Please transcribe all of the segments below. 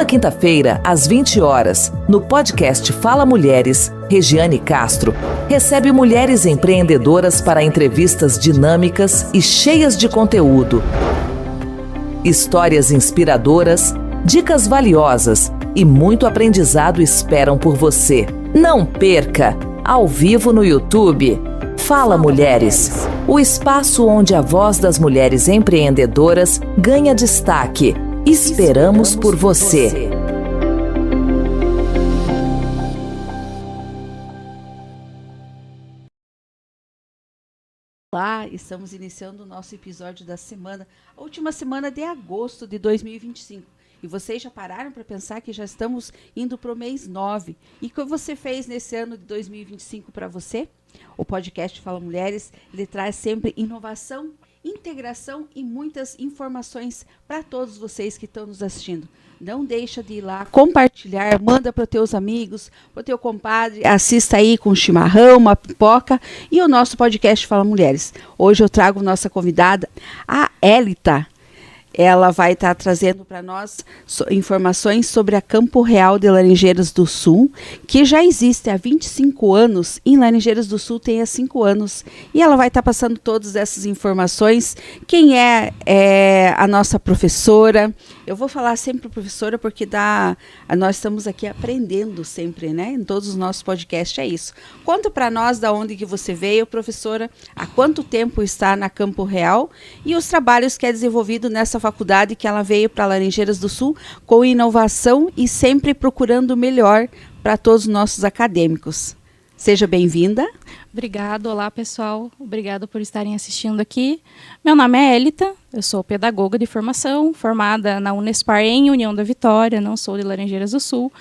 Toda quinta-feira, às 20 horas, no podcast Fala Mulheres, Regiane Castro recebe mulheres empreendedoras para entrevistas dinâmicas e cheias de conteúdo. Histórias inspiradoras, dicas valiosas e muito aprendizado esperam por você. Não perca! Ao vivo no YouTube, Fala Mulheres, o espaço onde a voz das mulheres empreendedoras ganha destaque. Esperamos por você. Olá, estamos iniciando o nosso episódio da semana, a última semana de agosto de 2025. E vocês já pararam para pensar que já estamos indo para o mês 9. E o que você fez nesse ano de 2025 para você? O podcast Fala Mulheres, ele traz sempre inovação, integração e muitas informações para todos vocês que estão nos assistindo. Não deixa de ir lá, compartilhar, manda para os teus amigos, para o teu compadre, assista aí com um chimarrão, uma pipoca e o nosso podcast Fala Mulheres. Hoje eu trago nossa convidada, a Élita. Ela vai estar trazendo para nós informações sobre a Campo Real de Laranjeiras do Sul, que já existe há 25 anos, e em Laranjeiras do Sul tem há 5 anos. E ela vai estar passando todas essas informações. Quem é a nossa professora? Eu vou falar sempre professora porque nós estamos aqui aprendendo sempre, né? Em todos os nossos podcasts é isso. Conta para nós de onde que você veio, professora, há quanto tempo está na Campo Real e os trabalhos que é desenvolvido nessa faculdade que ela veio para Laranjeiras do Sul com inovação e sempre procurando o melhor para todos os nossos acadêmicos. Seja bem-vinda. Obrigada, olá pessoal, obrigada por estarem assistindo aqui. Meu nome é Élita, eu sou pedagoga de formação, formada na Unespar em União da Vitória, não sou de Laranjeiras do Sul.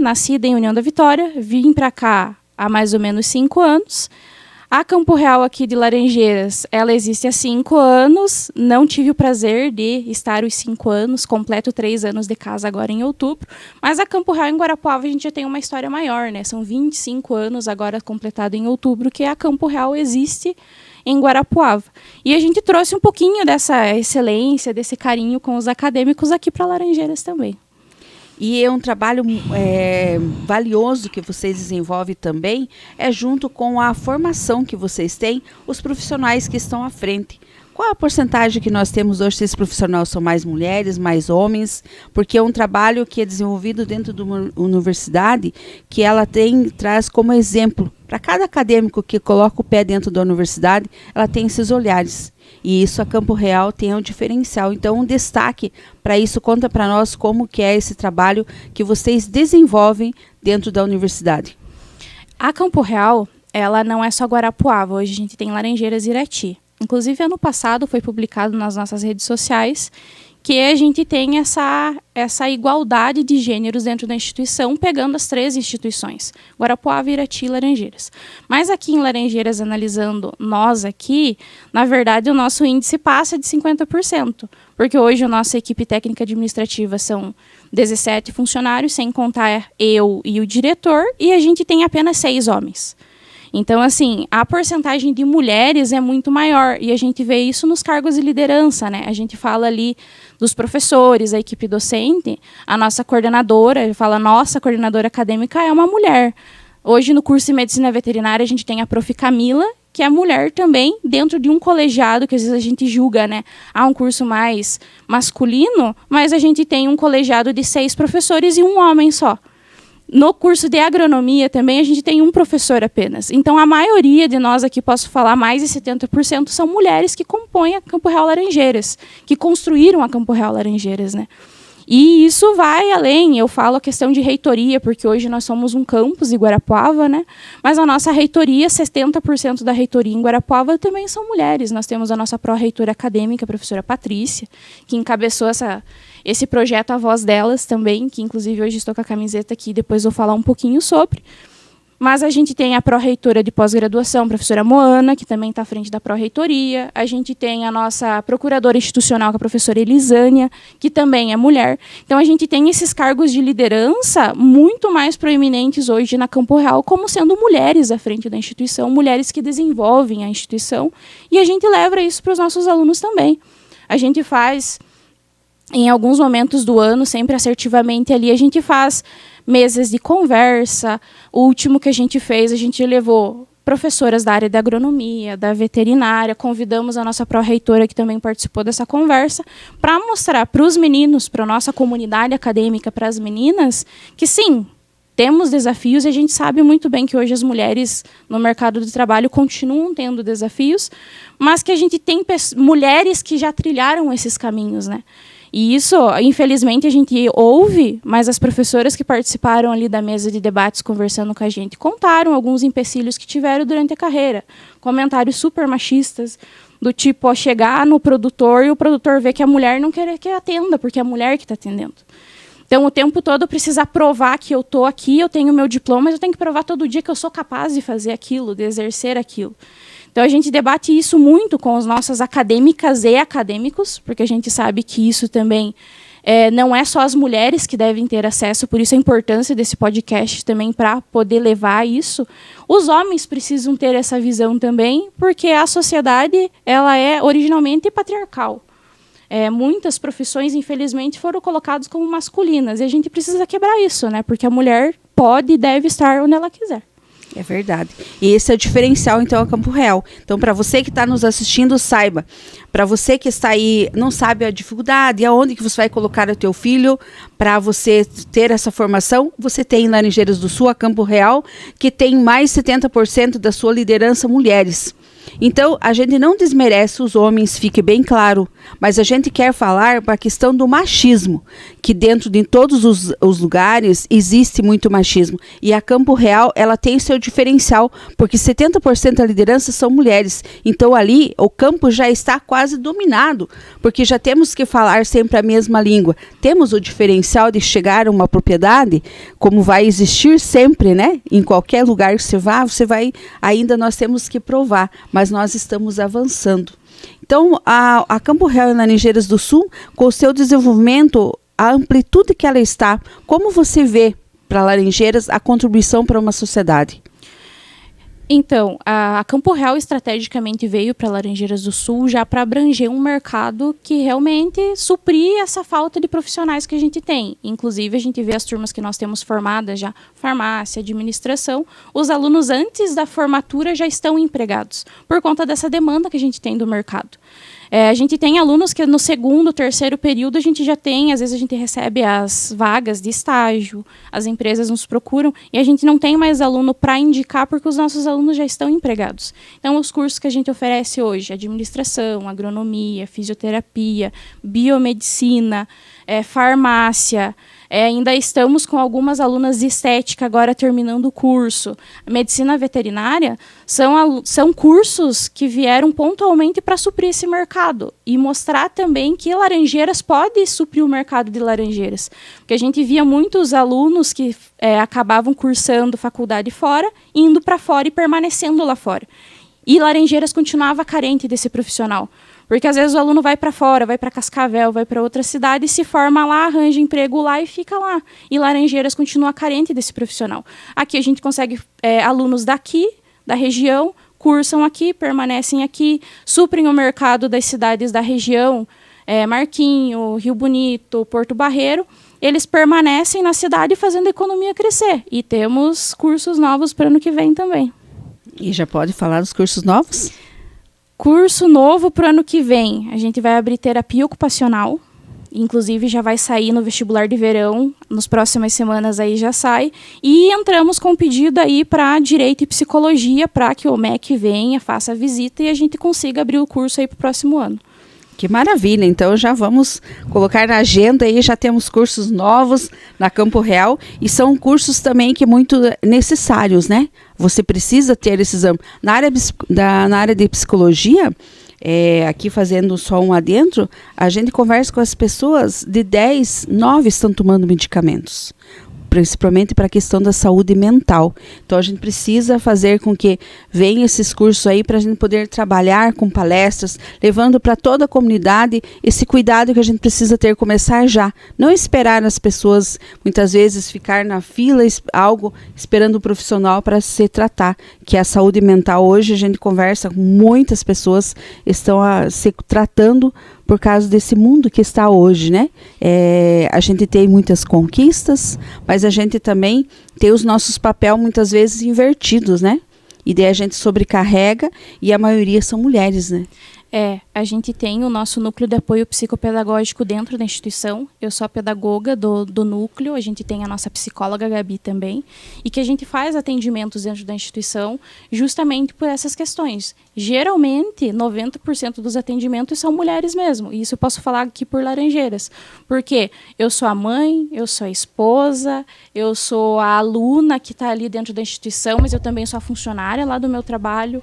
Nascida em União da Vitória, vim para cá há mais ou menos 5 anos. A Campo Real aqui de Laranjeiras, ela existe há 5 anos, não tive o prazer de estar os 5 anos, completo 3 anos de casa agora em outubro, mas a Campo Real em Guarapuava a gente já tem uma história maior, né? São 25 anos agora completado em outubro que a Campo Real existe em Guarapuava. E a gente trouxe um pouquinho dessa excelência, desse carinho com os acadêmicos aqui para Laranjeiras também. E é um trabalho valioso que vocês desenvolvem também, junto com a formação que vocês têm, os profissionais que estão à frente. Qual a porcentagem que nós temos hoje desses profissionais? São mais mulheres, mais homens? Porque é um trabalho que é desenvolvido dentro de uma universidade que ela traz como exemplo. Para cada acadêmico que coloca o pé dentro da universidade, ela tem esses olhares. E isso a Campo Real tem um diferencial. Então, um destaque para isso, conta para nós como que é esse trabalho que vocês desenvolvem dentro da universidade. A Campo Real, ela não é só Guarapuava, hoje a gente tem Laranjeiras e Irati. Inclusive, ano passado foi publicado nas nossas redes sociais que a gente tem essa igualdade de gêneros dentro da instituição, pegando as 3 instituições, Guarapuava, Irati e Laranjeiras. Mas aqui em Laranjeiras, analisando nós aqui, na verdade o nosso índice passa de 50%, porque hoje a nossa equipe técnica administrativa são 17 funcionários, sem contar eu e o diretor, e a gente tem apenas 6 homens. Então, assim, a porcentagem de mulheres é muito maior e a gente vê isso nos cargos de liderança, né? A gente fala ali dos professores, a equipe docente, a nossa coordenadora, nossa coordenadora acadêmica é uma mulher. Hoje, no curso de Medicina Veterinária, a gente tem a Prof. Camila, que é mulher também, dentro de um colegiado, que às vezes a gente julga, né? Um curso mais masculino, mas a gente tem um colegiado de 6 professores e um homem só. No curso de agronomia também a gente tem um professor apenas. Então a maioria de nós aqui, posso falar, mais de 70% são mulheres que compõem a Campo Real Laranjeiras, que construíram a Campo Real Laranjeiras, né? E isso vai além, eu falo a questão de reitoria, porque hoje nós somos um campus de Guarapuava, né? Mas a nossa reitoria, 70% da reitoria em Guarapuava também são mulheres. Nós temos a nossa pró-reitora acadêmica, a professora Patrícia, que encabeçou esse projeto A Voz Delas também, que inclusive hoje estou com a camiseta aqui, depois vou falar um pouquinho sobre. Mas a gente tem a pró-reitora de pós-graduação, a professora Moana, que também está à frente da pró-reitoria. A gente tem a nossa procuradora institucional, que é a professora Elisânia, que também é mulher. Então, a gente tem esses cargos de liderança muito mais proeminentes hoje na Campo Real, como sendo mulheres à frente da instituição, mulheres que desenvolvem a instituição. E a gente leva isso para os nossos alunos também. A gente faz em alguns momentos do ano, sempre assertivamente ali, a gente faz mesas de conversa. O último que a gente fez, a gente levou professoras da área da agronomia, da veterinária, convidamos a nossa pró-reitora, que também participou dessa conversa, para mostrar para os meninos, para a nossa comunidade acadêmica, para as meninas, que sim, temos desafios e a gente sabe muito bem que hoje as mulheres no mercado de trabalho continuam tendo desafios, mas que a gente tem mulheres que já trilharam esses caminhos, né? E isso, infelizmente, a gente ouve, mas as professoras que participaram ali da mesa de debates conversando com a gente contaram alguns empecilhos que tiveram durante a carreira. Comentários super machistas, do tipo, chegar no produtor e o produtor ver que a mulher não quer que atenda, porque é a mulher que está atendendo. Então, o tempo todo precisar provar que eu estou aqui, eu tenho meu diploma, mas eu tenho que provar todo dia que eu sou capaz de fazer aquilo, de exercer aquilo. Então, a gente debate isso muito com as nossas acadêmicas e acadêmicos, porque a gente sabe que isso também não é só as mulheres que devem ter acesso, por isso a importância desse podcast também para poder levar isso. Os homens precisam ter essa visão também, porque a sociedade ela é originalmente patriarcal. Muitas profissões, infelizmente, foram colocadas como masculinas, e a gente precisa quebrar isso, né? Porque a mulher pode e deve estar onde ela quiser. É verdade. E esse é o diferencial, então, a Campo Real. Então, para você que está nos assistindo, saiba. Para você que está aí, não sabe a dificuldade, aonde que você vai colocar o teu filho para você ter essa formação, você tem em Laranjeiras do Sul, a Campo Real, que tem mais de 70% da sua liderança mulheres. Então, a gente não desmerece os homens, fique bem claro, mas a gente quer falar para a questão do machismo, que dentro de todos os lugares existe muito machismo. E a Campo Real, ela tem seu diferencial, porque 70% da liderança são mulheres. Então, ali, o campo já está quase dominado, porque já temos que falar sempre a mesma língua. Temos o diferencial de chegar a uma propriedade, como vai existir sempre, né? Em qualquer lugar que você vai, ainda nós temos que provar, mas nós estamos avançando. Então, a Campo Real em Laranjeiras do Sul, com o seu desenvolvimento, a amplitude que ela está, como você vê para Laranjeiras a contribuição para uma sociedade? Então, a Campo Real estrategicamente veio para Laranjeiras do Sul já para abranger um mercado que realmente suprir essa falta de profissionais que a gente tem. Inclusive, a gente vê as turmas que nós temos formadas já, farmácia, administração, os alunos antes da formatura já estão empregados, por conta dessa demanda que a gente tem do mercado. A gente tem alunos que no segundo, terceiro período a gente já tem, às vezes a gente recebe as vagas de estágio, as empresas nos procuram e a gente não tem mais aluno para indicar porque os nossos alunos já estão empregados. Então, os cursos que a gente oferece hoje, administração, agronomia, fisioterapia, biomedicina, farmácia, ainda estamos com algumas alunas de estética agora terminando o curso. A medicina veterinária são cursos que vieram pontualmente para suprir esse mercado e mostrar também que Laranjeiras pode suprir o mercado de Laranjeiras. Porque a gente via muitos alunos que acabavam cursando faculdade fora, indo para fora e permanecendo lá fora. E Laranjeiras continuava carente desse profissional. Porque às vezes o aluno vai para fora, vai para Cascavel, vai para outra cidade, se forma lá, arranja emprego lá e fica lá. E Laranjeiras continua carente desse profissional. Aqui a gente consegue alunos daqui, da região, cursam aqui, permanecem aqui, suprem o mercado das cidades da região, Marquinho, Rio Bonito, Porto Barreiro. Eles permanecem na cidade fazendo a economia crescer. E temos cursos novos para o ano que vem também. E já pode falar dos cursos novos? Curso novo para o ano que vem. A gente vai abrir terapia ocupacional. Inclusive, já vai sair no vestibular de verão. Nas próximas semanas aí já sai. E entramos com um pedido aí para direito e psicologia, para que o MEC venha, faça a visita e a gente consiga abrir o curso aí para o próximo ano. Que maravilha, então já vamos colocar na agenda aí, já temos cursos novos na Campo Real e são cursos também que muito necessários, né? Você precisa ter esses na área de psicologia, aqui fazendo só um adentro, a gente conversa com as pessoas, de 10, 9 estão tomando medicamentos. Principalmente para a questão da saúde mental. Então, a gente precisa fazer com que venham esses cursos aí para a gente poder trabalhar com palestras, levando para toda a comunidade esse cuidado que a gente precisa ter, começar já. Não esperar as pessoas, muitas vezes, ficar na fila, esperando o profissional para se tratar. Que a saúde mental, hoje a gente conversa com muitas pessoas, estão se tratando por causa desse mundo que está hoje, né? A gente tem muitas conquistas, mas a gente também tem os nossos papéis muitas vezes invertidos, né? E daí a gente sobrecarrega e a maioria são mulheres, né? A gente tem o nosso núcleo de apoio psicopedagógico dentro da instituição. Eu sou a pedagoga do núcleo, a gente tem a nossa psicóloga, a Gabi, também, e que a gente faz atendimentos dentro da instituição justamente por essas questões. Geralmente, 90% dos atendimentos são mulheres mesmo, e isso eu posso falar aqui por Laranjeiras, porque eu sou a mãe, eu sou a esposa, eu sou a aluna que está ali dentro da instituição, mas eu também sou a funcionária lá do meu trabalho.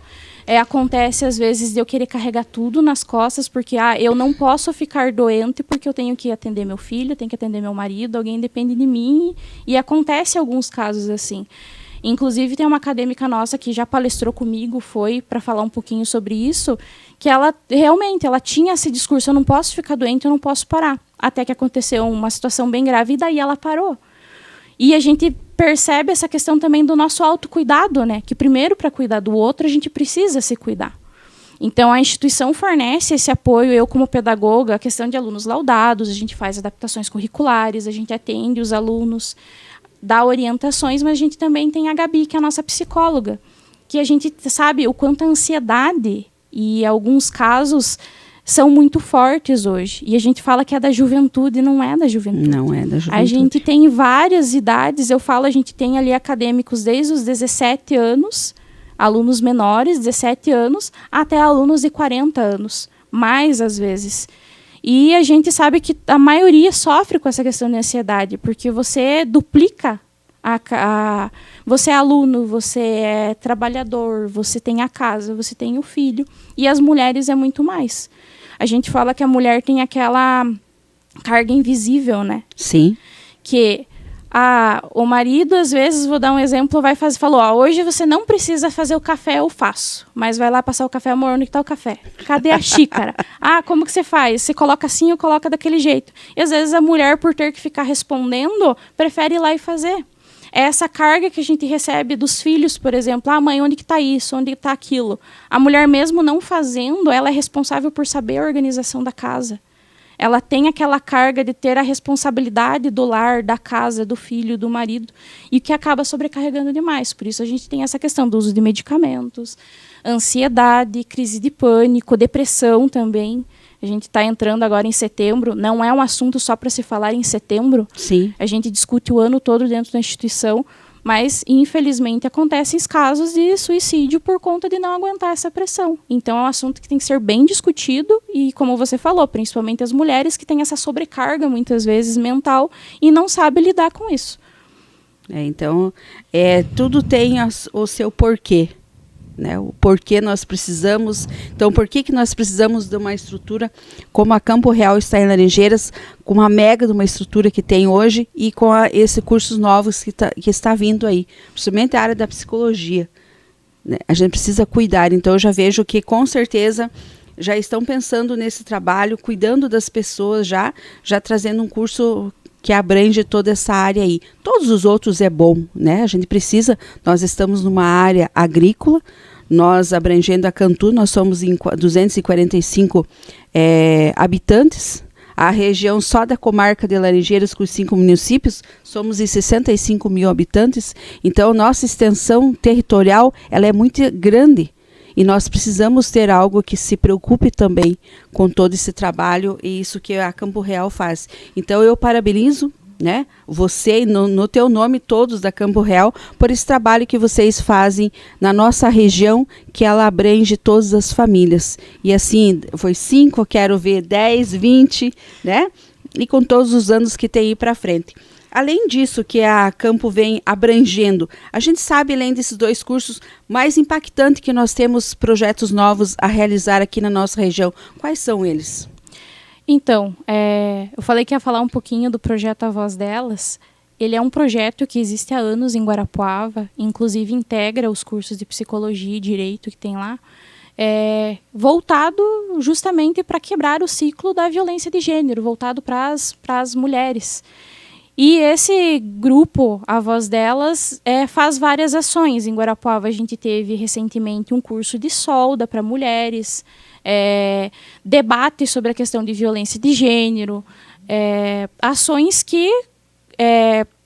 Acontece, às vezes, de eu querer carregar tudo nas costas, porque eu não posso ficar doente porque eu tenho que atender meu filho, tenho que atender meu marido, alguém depende de mim. E acontece alguns casos assim. Inclusive, tem uma acadêmica nossa que já palestrou comigo, foi para falar um pouquinho sobre isso, que ela realmente tinha esse discurso, eu não posso ficar doente, eu não posso parar. Até que aconteceu uma situação bem grave e daí ela parou. E a gente percebe essa questão também do nosso autocuidado, né? Que primeiro, para cuidar do outro, a gente precisa se cuidar. Então, a instituição fornece esse apoio, eu como pedagoga, a questão de alunos laudados, a gente faz adaptações curriculares, a gente atende os alunos, dá orientações, mas a gente também tem a Gabi, que é a nossa psicóloga, que a gente sabe o quanto a ansiedade e alguns casos são muito fortes hoje. E a gente fala que é da juventude, não é da juventude. Não é da juventude. A gente tem várias idades, a gente tem ali acadêmicos desde os 17 anos, alunos menores, 17 anos, até alunos de 40 anos, mais às vezes. E a gente sabe que a maioria sofre com essa questão de ansiedade, porque você duplica você é aluno, você é trabalhador, você tem a casa, você tem o filho, e as mulheres é muito mais. A gente fala que a mulher tem aquela carga invisível, né? Sim. Que o marido, às vezes, vou dar um exemplo, falou, hoje você não precisa fazer o café, eu faço. Mas vai lá passar o café, amor, onde está o café? Cadê a xícara? Como que você faz? Você coloca assim ou coloca daquele jeito? E às vezes a mulher, por ter que ficar respondendo, prefere ir lá e fazer. É essa carga que a gente recebe dos filhos, por exemplo. Mãe, onde que está isso? Onde está aquilo? A mulher, mesmo não fazendo, ela é responsável por saber a organização da casa. Ela tem aquela carga de ter a responsabilidade do lar, da casa, do filho, do marido, e que acaba sobrecarregando demais. Por isso a gente tem essa questão do uso de medicamentos, ansiedade, crise de pânico, depressão também. A gente está entrando agora em setembro, não é um assunto só para se falar em setembro. Sim. A gente discute o ano todo dentro da instituição, mas, infelizmente, acontecem casos de suicídio por conta de não aguentar essa pressão. Então, é um assunto que tem que ser bem discutido e, como você falou, principalmente as mulheres que têm essa sobrecarga, muitas vezes, mental e não sabem lidar com isso. Então, tudo tem o seu porquê. Né, o porquê nós precisamos. Então, por que nós precisamos de uma estrutura como a Campo Real está em Laranjeiras, com uma mega de uma estrutura que tem hoje e com esses cursos novos que está vindo aí, principalmente a área da psicologia. Né? A gente precisa cuidar. Então, eu já vejo que, com certeza, já estão pensando nesse trabalho, cuidando das pessoas, já trazendo um curso que abrange toda essa área aí. Todos os outros é bom, né? A gente precisa, nós estamos numa área agrícola, nós abrangendo a Cantu, nós somos em 245 habitantes, a região só da comarca de Laranjeiras, com os 5 municípios, somos em 65 mil habitantes, então nossa extensão territorial, ela é muito grande, e nós precisamos ter algo que se preocupe também com todo esse trabalho e isso que a Campo Real faz. Então eu parabenizo, né, você no teu nome, todos da Campo Real, por esse trabalho que vocês fazem na nossa região, que ela abrange todas as famílias. E assim, foi 5, eu quero ver 10, 20, né? E com todos os anos que tem aí para frente. Além disso que a Campo vem abrangendo, a gente sabe, além desses 2 cursos, mais impactante que nós temos projetos novos a realizar aqui na nossa região. Quais são eles? Então, eu falei que ia falar um pouquinho do projeto A Voz Delas. Ele é um projeto que existe há anos em Guarapuava, inclusive integra os cursos de psicologia e direito que tem lá, voltado justamente para quebrar o ciclo da violência de gênero, voltado para as mulheres. E esse grupo, A Voz Delas, faz várias ações. Em Guarapuava a gente teve recentemente um curso de solda para mulheres, debate sobre a questão de violência de gênero, ações que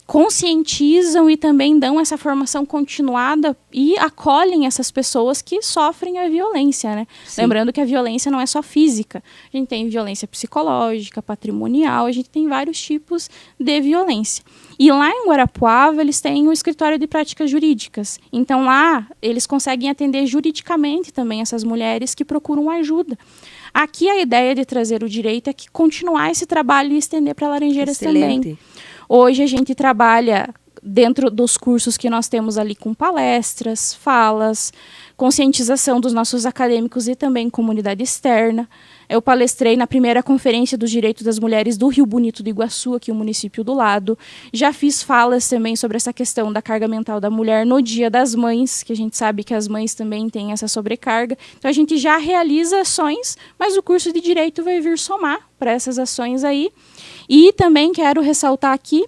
conscientizam e também dão essa formação continuada e acolhem essas pessoas que sofrem a violência, né? Lembrando que a violência não é só física. A gente tem violência psicológica, patrimonial, a gente tem vários tipos de violência. E lá em Guarapuava, eles têm o escritório de práticas jurídicas. Então lá, eles conseguem atender juridicamente também essas mulheres que procuram ajuda. Aqui a ideia de trazer o direito é que continuar esse trabalho e estender para Laranjeiras também. Hoje a gente trabalha dentro dos cursos que nós temos ali com palestras, falas, conscientização dos nossos acadêmicos e também comunidade externa. Eu palestrei na primeira conferência dos direitos das mulheres do Rio Bonito do Iguaçu, aqui o município do lado. Já fiz falas também sobre essa questão da carga mental da mulher no Dia das Mães, que a gente sabe que as mães também têm essa sobrecarga. Então a gente já realiza ações, mas o curso de direito vai vir somar para essas ações aí. E também quero ressaltar aqui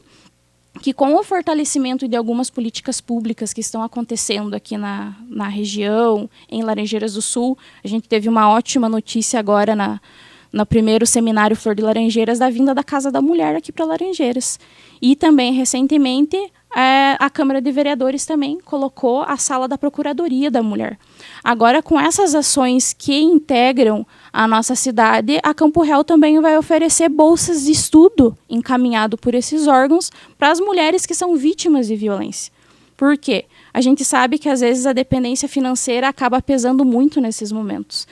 que com o fortalecimento de algumas políticas públicas que estão acontecendo aqui na região, em Laranjeiras do Sul, a gente teve uma ótima notícia agora no primeiro seminário Flor de Laranjeiras da vinda da Casa da Mulher aqui para Laranjeiras. E também, recentemente, a Câmara de Vereadores também colocou a Sala da Procuradoria da Mulher. Agora, com essas ações que integram a nossa cidade, a Campo Real também vai oferecer bolsas de estudo encaminhado por esses órgãos para as mulheres que são vítimas de violência. Por quê? A gente sabe que, às vezes, a dependência financeira acaba pesando muito nesses momentos.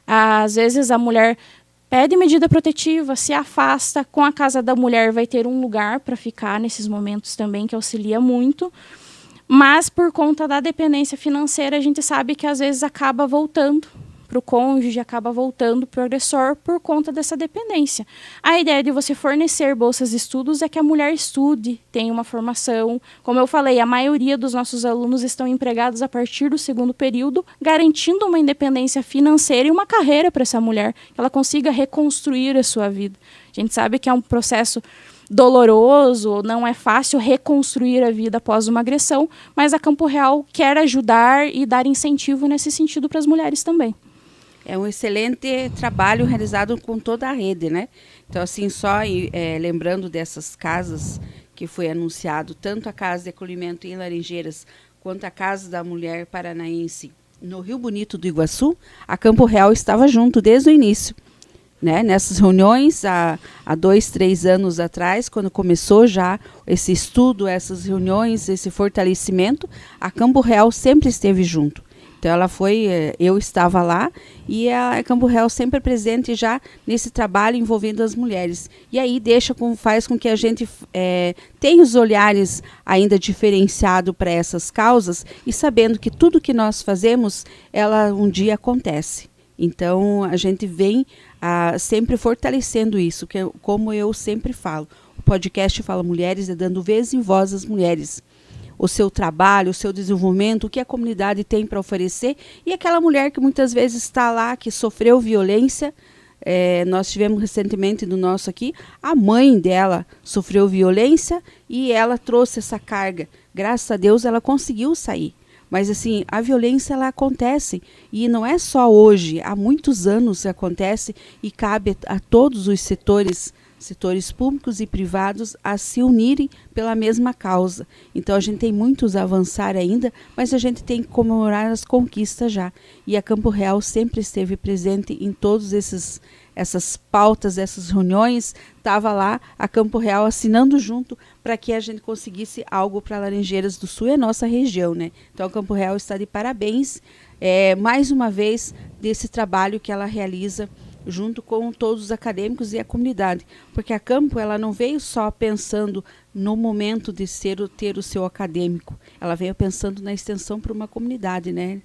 Às vezes, a mulher pede medida protetiva, se afasta, com a Casa da Mulher vai ter um lugar para ficar nesses momentos também, que auxilia muito. Mas, por conta da dependência financeira, a gente sabe que, às vezes, acaba voltando para o cônjuge, acaba voltando para o agressor por conta dessa dependência. A ideia de você fornecer bolsas de estudos é que a mulher estude, tenha uma formação. Como eu falei, a maioria dos nossos alunos estão empregados a partir do segundo período, garantindo uma independência financeira e uma carreira para essa mulher, que ela consiga reconstruir a sua vida. A gente sabe que é um processo doloroso, não é fácil reconstruir a vida após uma agressão, mas a Campo Real quer ajudar e dar incentivo nesse sentido para as mulheres também. É um excelente trabalho realizado com toda a rede, né? Então, assim, só lembrando dessas casas que foi anunciado, tanto a Casa de Acolhimento em Laranjeiras, quanto a Casa da Mulher Paranaense no Rio Bonito do Iguaçu, a Campo Real estava junto desde o início, né? Nessas reuniões, há 2, 3 anos atrás, quando começou já esse estudo, essas reuniões, esse fortalecimento, a Campo Real sempre esteve junto. Então, eu estava lá e a Campo Real sempre presente já nesse trabalho envolvendo as mulheres. E aí faz com que a gente tenha os olhares ainda diferenciados para essas causas e sabendo que tudo que nós fazemos, ela um dia acontece. Então, a gente vem sempre fortalecendo isso, que como eu sempre falo. O podcast Fala Mulheres é dando vez e voz às mulheres. O seu trabalho, o seu desenvolvimento, o que a comunidade tem para oferecer. E aquela mulher que muitas vezes está lá, que sofreu violência. Nós tivemos recentemente no nosso aqui, a mãe dela sofreu violência e ela trouxe essa carga. Graças a Deus ela conseguiu sair. Mas assim, a violência ela acontece e não é só hoje, há muitos anos acontece e cabe a todos os setores públicos e privados a se unirem pela mesma causa. Então a gente tem muitos a avançar ainda, mas a gente tem que comemorar as conquistas já. E a Campo Real sempre esteve presente em todos essas pautas, essas reuniões, estava lá a Campo Real assinando junto para que a gente conseguisse algo para Laranjeiras do Sul e a nossa região, né? Então a Campo Real está de parabéns, mais uma vez, desse trabalho que ela realiza junto com todos os acadêmicos e a comunidade, porque a Campo ela não veio só pensando no momento de ter o seu acadêmico, ela veio pensando na extensão para uma comunidade, né?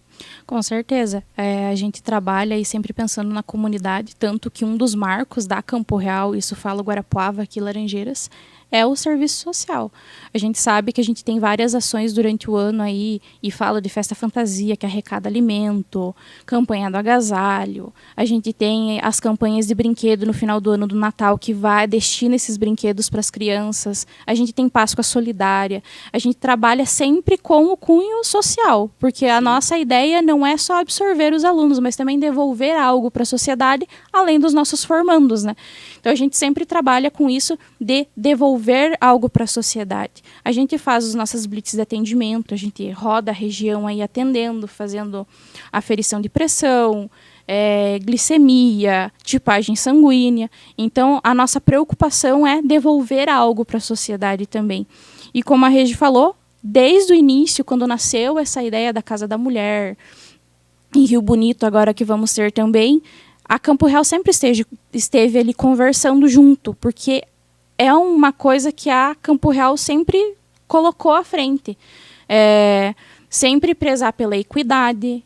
Com certeza, a gente trabalha e sempre pensando na comunidade, tanto que um dos marcos da Campo Real, isso fala Guarapuava aqui Laranjeiras, é o serviço social. A gente sabe que a gente tem várias ações durante o ano aí, e fala de festa fantasia, que arrecada alimento, campanha do agasalho, a gente tem as campanhas de brinquedo no final do ano do Natal, que destina esses brinquedos para as crianças, a gente tem Páscoa Solidária, a gente trabalha sempre com o cunho social, porque a nossa ideia ideia não é só absorver os alunos, mas também devolver algo para a sociedade, além dos nossos formandos, né? Então, a gente sempre trabalha com isso de devolver algo para a sociedade. A gente faz as nossas blitz de atendimento, a gente roda a região aí atendendo, fazendo aferição de pressão, glicemia, tipagem sanguínea. Então, a nossa preocupação é devolver algo para a sociedade também. E como a Regi falou, desde o início, quando nasceu essa ideia da Casa da Mulher, em Rio Bonito, agora que vamos ter também, a Campo Real sempre esteve ali conversando junto, porque é uma coisa que a Campo Real sempre colocou à frente. Sempre prezar pela equidade,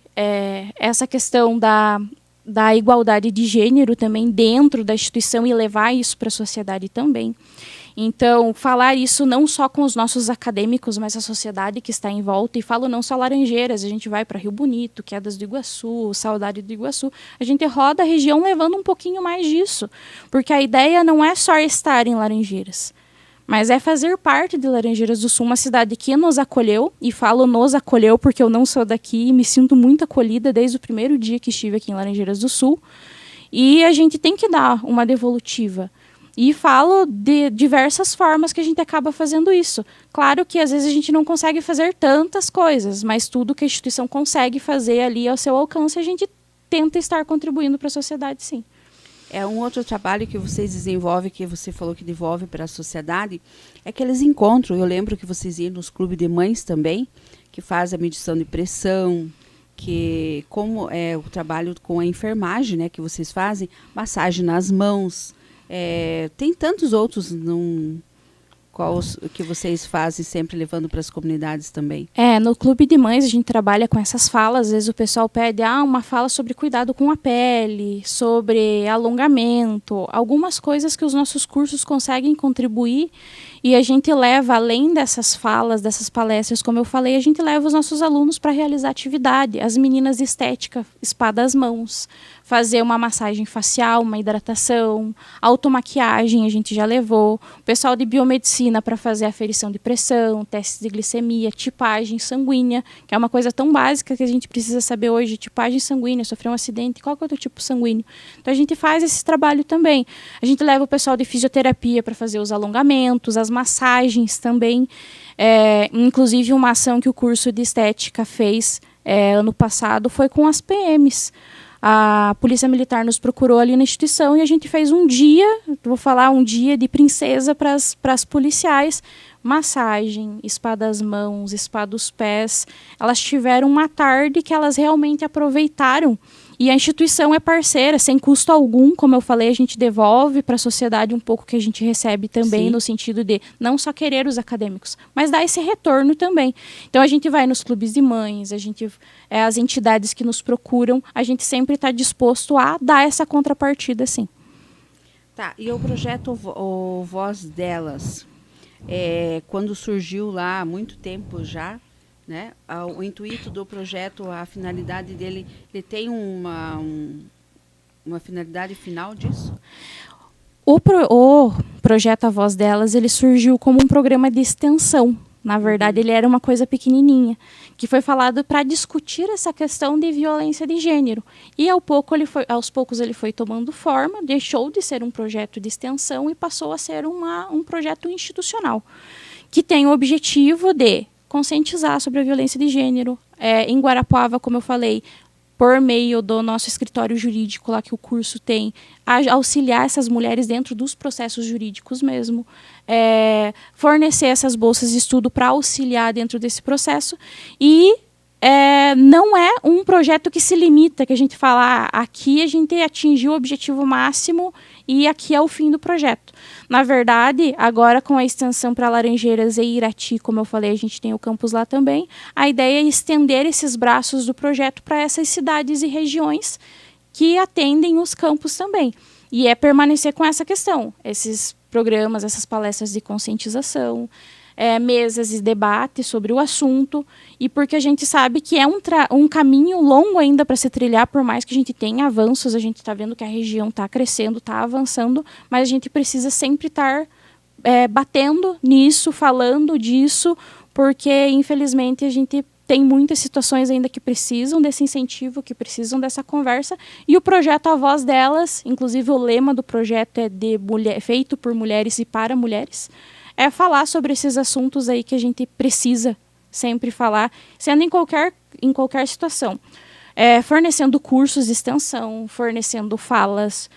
essa questão da igualdade de gênero também dentro da instituição e levar isso para a sociedade também. Então, falar isso não só com os nossos acadêmicos, mas a sociedade que está em volta, e falo não só Laranjeiras, a gente vai para Rio Bonito, Quedas do Iguaçu, Saudade do Iguaçu, a gente roda a região levando um pouquinho mais disso, porque a ideia não é só estar em Laranjeiras, mas é fazer parte de Laranjeiras do Sul, uma cidade que nos acolheu, e falo nos acolheu porque eu não sou daqui e me sinto muito acolhida desde o primeiro dia que estive aqui em Laranjeiras do Sul, e a gente tem que dar uma devolutiva. E falo de diversas formas que a gente acaba fazendo isso. Claro que às vezes a gente não consegue fazer tantas coisas, mas tudo que a instituição consegue fazer ali ao seu alcance, a gente tenta estar contribuindo para a sociedade, sim. Um outro trabalho que vocês desenvolvem, que você falou que devolve para a sociedade, é aqueles encontros. Eu lembro que vocês iam nos clubes de mães também, que faz a medição de pressão, que como é o trabalho com a enfermagem, né, que vocês fazem, massagem nas mãos. Tem tantos outros que vocês fazem sempre levando para as comunidades também. No Clube de Mães a gente trabalha com essas falas. Às vezes o pessoal pede uma fala sobre cuidado com a pele, sobre alongamento, algumas coisas que os nossos cursos conseguem contribuir, e a gente leva, além dessas falas, dessas palestras, como eu falei, a gente leva os nossos alunos para realizar atividade. As meninas de estética, spa das mãos, fazer uma massagem facial, uma hidratação, automaquiagem a gente já levou, o pessoal de biomedicina para fazer aferição de pressão, testes de glicemia, tipagem sanguínea, que é uma coisa tão básica que a gente precisa saber hoje, tipagem sanguínea, sofreu um acidente, qual que é o teu tipo sanguíneo? Então a gente faz esse trabalho também. A gente leva o pessoal de fisioterapia para fazer os alongamentos, as massagens também, inclusive uma ação que o curso de estética fez ano passado foi com as PMs. A Polícia Militar nos procurou ali na instituição e a gente fez um dia de princesa para as policiais, massagem, spa das mãos, spa dos pés. Elas tiveram uma tarde que elas realmente aproveitaram. E a instituição é parceira, sem custo algum, como eu falei, a gente devolve para a sociedade um pouco que a gente recebe também, sim, no sentido de não só querer os acadêmicos, mas dar esse retorno também. Então a gente vai nos clubes de mães, as entidades que nos procuram, a gente sempre está disposto a dar essa contrapartida, sim. Tá, e o projeto o Voz Delas, quando surgiu lá há muito tempo já, né? O intuito do projeto, a finalidade dele, ele tem uma finalidade final disso? O projeto A Voz Delas, ele surgiu como um programa de extensão. Na verdade, ele era uma coisa pequenininha, que foi falado para discutir essa questão de violência de gênero. E aos poucos ele foi tomando forma, deixou de ser um projeto de extensão e passou a ser um projeto institucional, que tem o objetivo de conscientizar sobre a violência de gênero. Em Guarapuava, como eu falei, por meio do nosso escritório jurídico lá que o curso tem, auxiliar essas mulheres dentro dos processos jurídicos mesmo, fornecer essas bolsas de estudo para auxiliar dentro desse processo. E não é um projeto que se limita, que a gente fala, aqui a gente atingiu o objetivo máximo e aqui é o fim do projeto. Na verdade, agora com a extensão para Laranjeiras e Irati, como eu falei, a gente tem o campus lá também, a ideia é estender esses braços do projeto para essas cidades e regiões que atendem os campus também. E é permanecer com essa questão, esses programas, essas palestras de conscientização, mesas e debates sobre o assunto, e porque a gente sabe que é um caminho longo ainda para se trilhar, por mais que a gente tenha avanços, a gente está vendo que a região está crescendo, está avançando, mas a gente precisa sempre estar batendo nisso, falando disso, porque infelizmente a gente tem muitas situações ainda que precisam desse incentivo, que precisam dessa conversa, e o projeto A Voz Delas, inclusive o lema do projeto é feito por mulheres e para mulheres, é falar sobre esses assuntos aí que a gente precisa sempre falar, sendo em qualquer situação. Fornecendo cursos de extensão, fornecendo falas,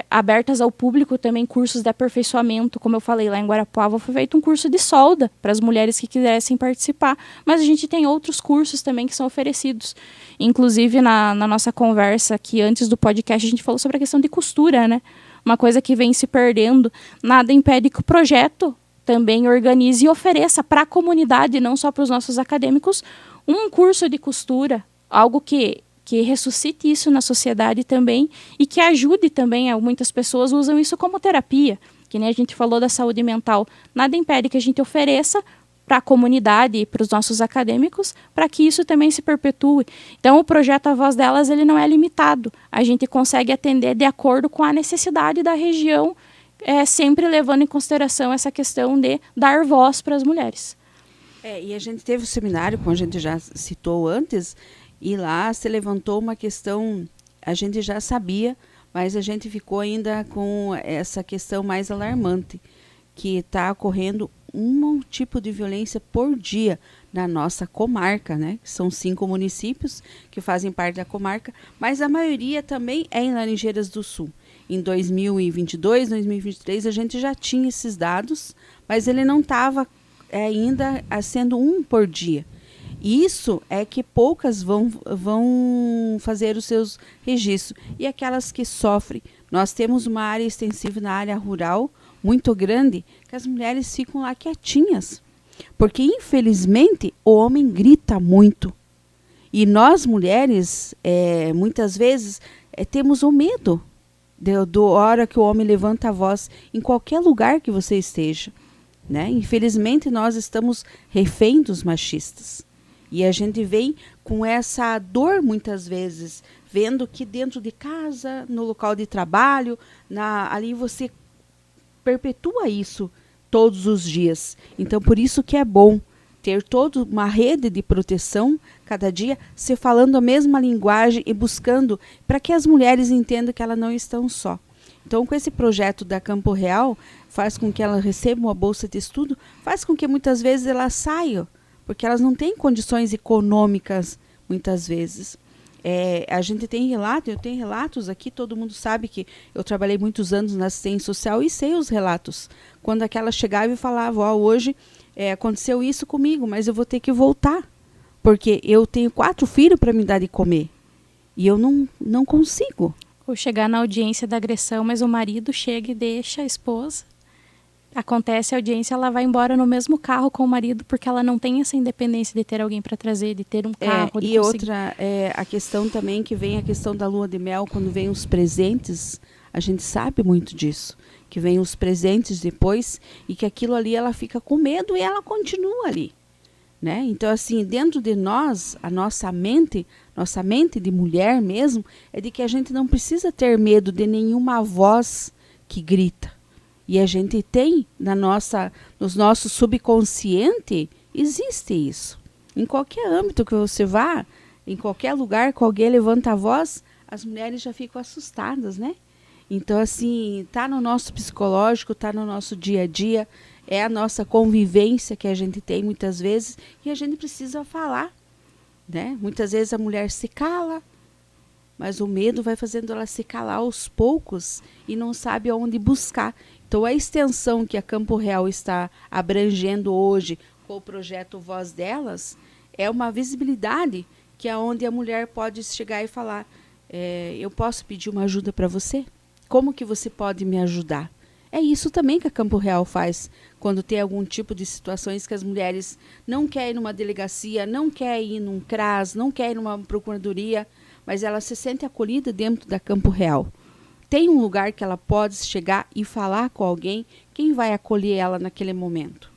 abertas ao público também, cursos de aperfeiçoamento. Como eu falei, lá em Guarapuava foi feito um curso de solda para as mulheres que quisessem participar, mas a gente tem outros cursos também que são oferecidos. Inclusive, na nossa conversa aqui antes do podcast, a gente falou sobre a questão de costura, né? Uma coisa que vem se perdendo. Nada impede que o projeto também organize e ofereça para a comunidade, não só para os nossos acadêmicos, um curso de costura, algo que ressuscite isso na sociedade também e que ajude também. Muitas pessoas usam isso como terapia, que nem a gente falou da saúde mental. Nada impede que a gente ofereça para a comunidade e para os nossos acadêmicos, para que isso também se perpetue. Então, o projeto A Voz Delas ele não é limitado. A gente consegue atender de acordo com a necessidade da região, sempre levando em consideração essa questão de dar voz para as mulheres. E a gente teve um seminário, como a gente já citou antes, e lá se levantou uma questão, a gente já sabia, mas a gente ficou ainda com essa questão mais alarmante, que está ocorrendo um tipo de violência por dia na nossa comarca, né? São 5 municípios que fazem parte da comarca, mas a maioria também é em Laranjeiras do Sul. Em 2022, 2023, a gente já tinha esses dados, mas ele não estava ainda sendo 1 por dia. Isso é que poucas vão fazer os seus registros. E aquelas que sofrem, nós temos uma área extensiva na área rural, muito grande, que as mulheres ficam lá quietinhas. Porque, infelizmente, o homem grita muito. E nós, mulheres, muitas vezes, temos o medo da hora que o homem levanta a voz em qualquer lugar que você esteja. Né? Infelizmente, nós estamos refém dos machistas. E a gente vem com essa dor, muitas vezes, vendo que dentro de casa, no local de trabalho, ali você perpetua isso todos os dias. Então, por isso que é bom ter toda uma rede de proteção, cada dia, se falando a mesma linguagem e buscando para que as mulheres entendam que elas não estão só. Então, com esse projeto da Campo Real, faz com que elas recebam uma bolsa de estudo, faz com que muitas vezes elas saiam, porque elas não têm condições econômicas, muitas vezes. A gente tem relatos, eu tenho relatos aqui, todo mundo sabe que eu trabalhei muitos anos na assistência social e sei os relatos. Quando aquela chegava e falava, hoje aconteceu isso comigo, mas eu vou ter que voltar, porque eu tenho 4 filhos para me dar de comer, e eu não consigo. Ou chegar na audiência da agressão, mas o marido chega e deixa a esposa. Acontece a audiência, ela vai embora no mesmo carro com o marido, porque ela não tem essa independência de ter alguém para trazer, de ter um carro. E outra, a questão também que vem a questão da lua de mel, quando vem os presentes, a gente sabe muito disso, que vem os presentes depois, e que aquilo ali ela fica com medo e ela continua ali. Né? Então, assim, dentro de nós, a nossa mente de mulher mesmo, é de que a gente não precisa ter medo de nenhuma voz que grita. E a gente tem nos nossos subconsciente, existe isso. Em qualquer âmbito que você vá, em qualquer lugar que alguém levanta a voz, as mulheres já ficam assustadas, né? Então, assim, tá no nosso psicológico, tá no nosso dia a dia, é a nossa convivência que a gente tem muitas vezes e a gente precisa falar, né? Muitas vezes a mulher se cala, mas o medo vai fazendo ela se calar aos poucos e não sabe aonde buscar. Então, a extensão que a Campo Real está abrangendo hoje com o projeto Voz Delas é uma visibilidade que é onde a mulher pode chegar e falar, eu posso pedir uma ajuda para você? Como que você pode me ajudar? É isso também que a Campo Real faz quando tem algum tipo de situações que as mulheres não querem ir numa delegacia, não querem ir num CRAS, não querem ir numa procuradoria, mas ela se sente acolhida dentro da Campo Real. Tem um lugar que ela pode chegar e falar com alguém, quem vai acolher ela naquele momento.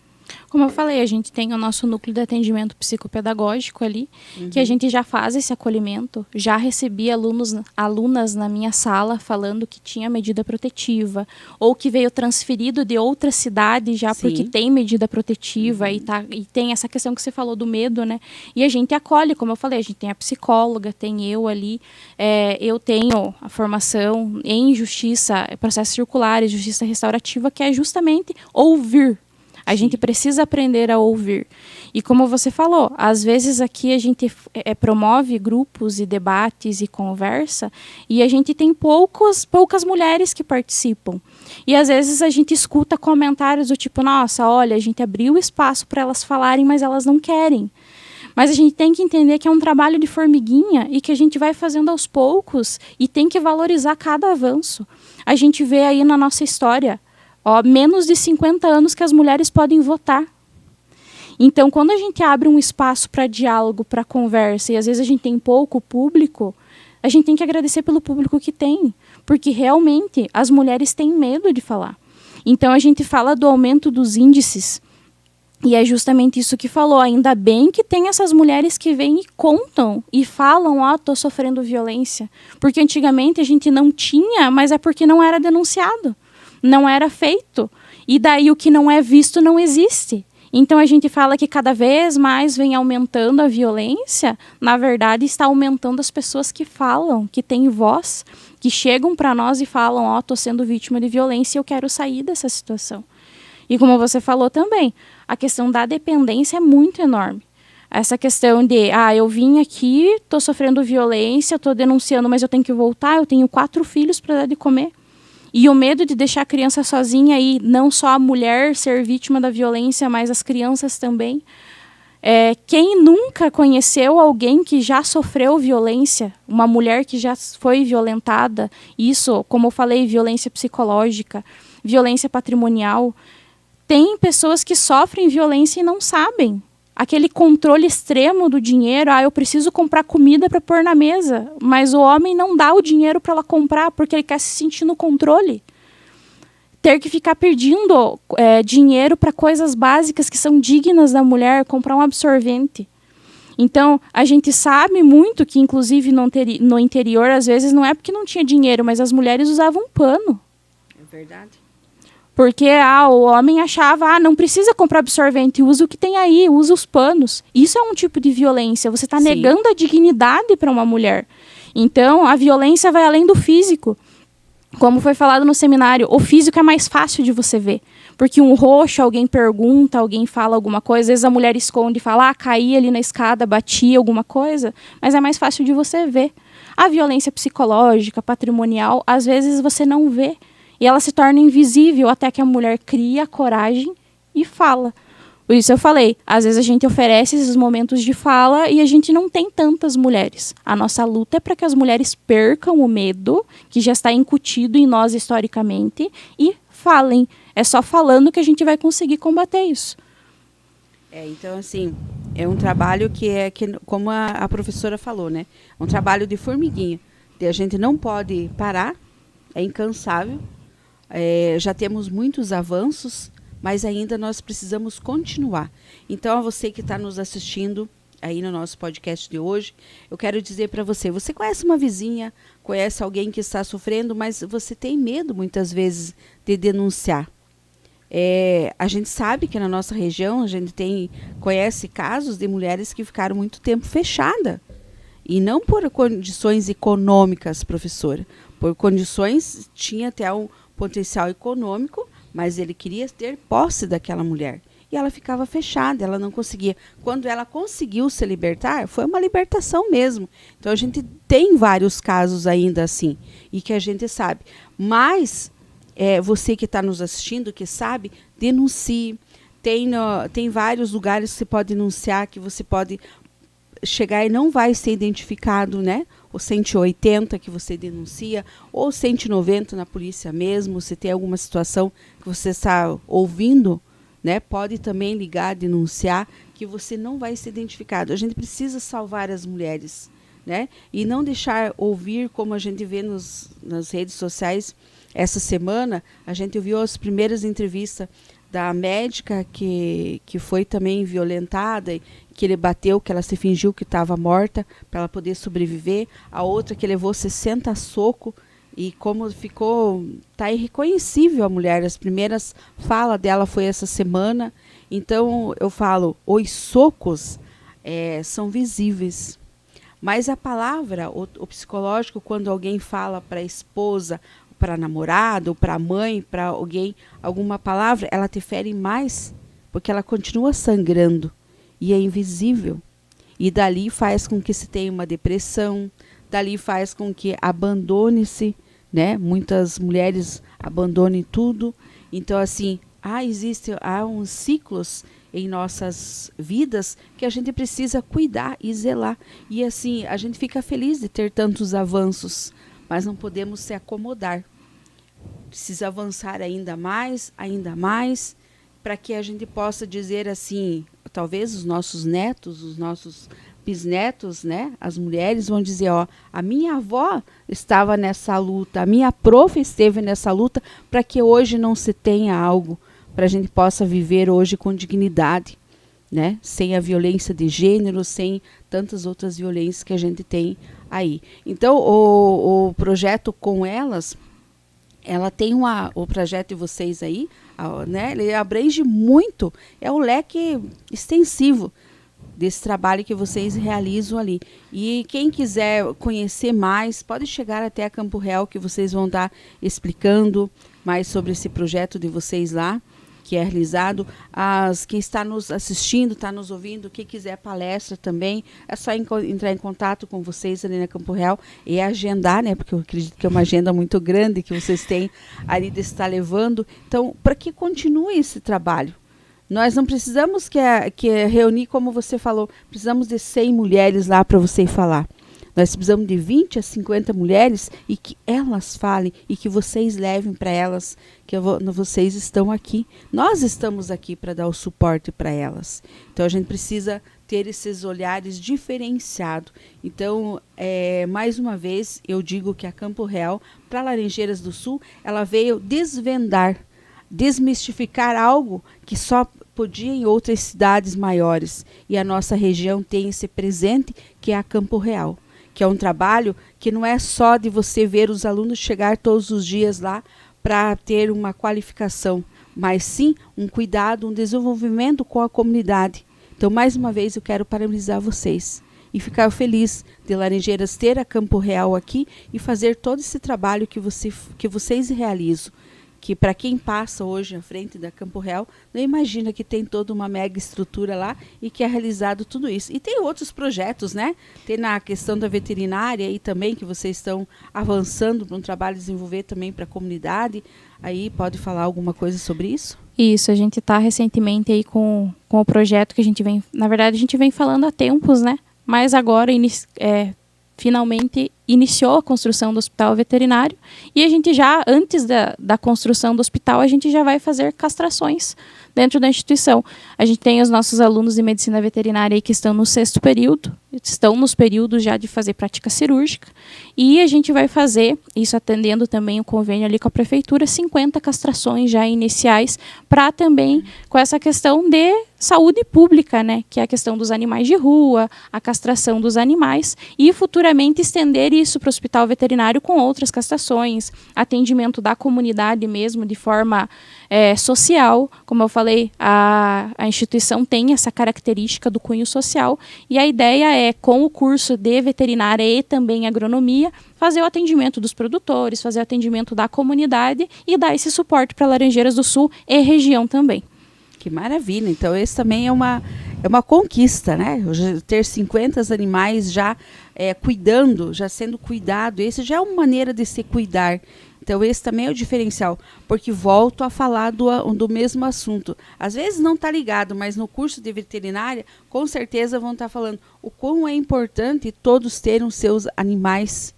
Como eu falei, a gente tem o nosso núcleo de atendimento psicopedagógico ali, que a gente já faz esse acolhimento. Já recebi alunas na minha sala falando que tinha medida protetiva, ou que veio transferido de outra cidade já porque tem medida protetiva e tem essa questão que você falou do medo, né? E a gente acolhe, como eu falei, a gente tem a psicóloga, tem eu ali, eu tenho a formação em justiça, processos circulares, justiça restaurativa, que é justamente ouvir. A gente precisa aprender a ouvir. E como você falou, às vezes aqui a gente promove grupos e debates e conversa e a gente tem poucas mulheres que participam. E às vezes a gente escuta comentários do tipo, nossa, olha, a gente abriu espaço para elas falarem, mas elas não querem. Mas a gente tem que entender que é um trabalho de formiguinha e que a gente vai fazendo aos poucos e tem que valorizar cada avanço. A gente vê aí na nossa história, menos de 50 anos que as mulheres podem votar. Então, quando a gente abre um espaço para diálogo, para conversa, e às vezes a gente tem pouco público, a gente tem que agradecer pelo público que tem, porque realmente as mulheres têm medo de falar. Então, a gente fala do aumento dos índices, e é justamente isso que falou. Ainda bem que tem essas mulheres que vêm e contam e falam, estou sofrendo violência. Porque antigamente a gente não tinha, mas é porque não era denunciado. Não era feito. E daí o que não é visto não existe. Então a gente fala que cada vez mais vem aumentando a violência. Na verdade, está aumentando as pessoas que falam, que têm voz, que chegam para nós e falam, estou sendo vítima de violência e eu quero sair dessa situação. E como você falou também, a questão da dependência é muito enorme. Essa questão de, eu vim aqui, estou sofrendo violência, estou denunciando, mas eu tenho que voltar, eu tenho 4 filhos para dar de comer. E o medo de deixar a criança sozinha e não só a mulher ser vítima da violência, mas as crianças também. Quem nunca conheceu alguém que já sofreu violência, uma mulher que já foi violentada, isso, como eu falei, violência psicológica, violência patrimonial. Tem pessoas que sofrem violência e não sabem. Aquele controle extremo do dinheiro, eu preciso comprar comida para pôr na mesa, mas o homem não dá o dinheiro para ela comprar porque ele quer se sentir no controle. Ter que ficar pedindo dinheiro para coisas básicas que são dignas da mulher, comprar um absorvente. Então, a gente sabe muito que, inclusive, no interior, às vezes, não é porque não tinha dinheiro, mas as mulheres usavam pano. É verdade. Porque o homem achava, não precisa comprar absorvente, usa o que tem aí, usa os panos. Isso é um tipo de violência, você está negando a dignidade para uma mulher. Então, a violência vai além do físico. Como foi falado no seminário, o físico é mais fácil de você ver. Porque um roxo, alguém pergunta, alguém fala alguma coisa, às vezes a mulher esconde e fala, caí ali na escada, bati alguma coisa, mas é mais fácil de você ver. A violência psicológica, patrimonial, às vezes você não vê. E ela se torna invisível até que a mulher cria coragem e fala. Por isso eu falei, às vezes a gente oferece esses momentos de fala e a gente não tem tantas mulheres. A nossa luta é para que as mulheres percam o medo, que já está incutido em nós historicamente, e falem. É só falando que a gente vai conseguir combater isso. Então, assim, é um trabalho que como a professora falou, né? É um trabalho de formiguinha. A gente não pode parar, é incansável. Já temos muitos avanços, mas ainda nós precisamos continuar. Então, a você que está nos assistindo aí no nosso podcast de hoje, eu quero dizer para você, você conhece uma vizinha, conhece alguém que está sofrendo, mas você tem medo muitas vezes de denunciar. A gente sabe que na nossa região a gente conhece casos de mulheres que ficaram muito tempo fechadas. E não por condições econômicas, professora. Por condições, tinha até um potencial econômico, mas ele queria ter posse daquela mulher. E ela ficava fechada, ela não conseguia. Quando ela conseguiu se libertar, foi uma libertação mesmo. Então, a gente tem vários casos ainda assim, e que a gente sabe. Mas, você que está nos assistindo, que sabe, denuncie. Tem vários lugares que você pode denunciar, que você pode chegar e não vai ser identificado, né? O 180 que você denuncia, ou 190 na polícia mesmo, se tem alguma situação que você está ouvindo, né? Pode também ligar, denunciar, que você não vai ser identificado. A gente precisa salvar as mulheres, né? E não deixar ouvir, como a gente vê nas redes sociais. Essa semana, a gente ouviu as primeiras entrevistas da médica que foi também violentada, que ele bateu, que ela se fingiu que estava morta para ela poder sobreviver, a outra que levou 60 socos, e como ficou, tá irreconhecível a mulher. As primeiras falas dela foi essa semana. Então eu falo, os socos são visíveis, mas a palavra, o psicológico, quando alguém fala para a esposa, para namorado, para a mãe, para alguém, alguma palavra, ela te fere mais, porque ela continua sangrando e é invisível. E dali faz com que se tenha uma depressão, dali faz com que abandone-se, né? Muitas mulheres abandonem tudo. Então, assim, há uns ciclos em nossas vidas que a gente precisa cuidar e zelar. E assim, a gente fica feliz de ter tantos avanços, mas não podemos se acomodar. Precisa avançar ainda mais, para que a gente possa dizer assim, talvez os nossos netos, os nossos bisnetos, né? As mulheres vão dizer, ó, a minha avó estava nessa luta, a minha prof esteve nessa luta, para que hoje não se tenha algo, para a gente possa viver hoje com dignidade, né? Sem a violência de gênero, sem tantas outras violências que a gente tem aí. Então, o projeto Com Elas, ela tem o projeto de vocês aí, né? Ele abrange muito, é o leque extensivo desse trabalho que vocês realizam ali. E quem quiser conhecer mais, pode chegar até a Campo Real, que vocês vão estar explicando mais sobre esse projeto de vocês lá, que é realizado. Quem está nos assistindo, está nos ouvindo, quem quiser palestra também, é só entrar em contato com vocês ali na Campo Real e agendar, né? Porque eu acredito que é uma agenda muito grande que vocês têm ali de estar levando. Então, para que continue esse trabalho? Nós não precisamos que reunir, como você falou, precisamos de 100 mulheres lá para você falar. Nós precisamos de 20 a 50 mulheres e que elas falem e que vocês levem para elas, que vocês estão aqui. Nós estamos aqui para dar o suporte para elas. Então, a gente precisa ter esses olhares diferenciados. Então, mais uma vez, eu digo que a Campo Real, para Laranjeiras do Sul, ela veio desmistificar algo que só podia em outras cidades maiores. E a nossa região tem esse presente, que é a Campo Real, que é um trabalho que não é só de você ver os alunos chegar todos os dias lá para ter uma qualificação, mas sim um cuidado, um desenvolvimento com a comunidade. Então, mais uma vez, eu quero parabenizar vocês e ficar feliz de Laranjeiras ter a Campo Real aqui e fazer todo esse trabalho que vocês realizam. Que para quem passa hoje à frente da Campo Real, não imagina que tem toda uma mega estrutura lá e que é realizado tudo isso. E tem outros projetos, né? Tem na questão da veterinária aí também, que vocês estão avançando para um trabalho de desenvolver também para a comunidade. Aí pode falar alguma coisa sobre isso? Isso, a gente está recentemente aí com o projeto que a gente vem... Na verdade, a gente vem falando há tempos, né? Mas agora, finalmente iniciou a construção do hospital veterinário e a gente já, antes da construção do hospital, a gente já vai fazer castrações dentro da instituição. A gente tem os nossos alunos de medicina veterinária aí que estão no 6º período, estão nos períodos já de fazer prática cirúrgica, e a gente vai fazer, isso atendendo também o convênio ali com a prefeitura, 50 castrações já iniciais, para também com essa questão de saúde pública, né, que é a questão dos animais de rua, a castração dos animais, e futuramente estender isso para o hospital veterinário com outras castrações, atendimento da comunidade mesmo, de forma social. Como eu falei, a instituição tem essa característica do cunho social, e a ideia é, com o curso de veterinária e também agronomia, fazer o atendimento dos produtores, fazer o atendimento da comunidade e dar esse suporte para Laranjeiras do Sul e região também. Que maravilha! Então, esse também é uma conquista, né? Ter 50 animais já cuidando, já sendo cuidado, esse já é uma maneira de se cuidar. Então, esse também é o diferencial, porque volto a falar do mesmo assunto. Às vezes não está ligado, mas no curso de veterinária, com certeza vão estar falando o quão é importante todos terem os seus animais,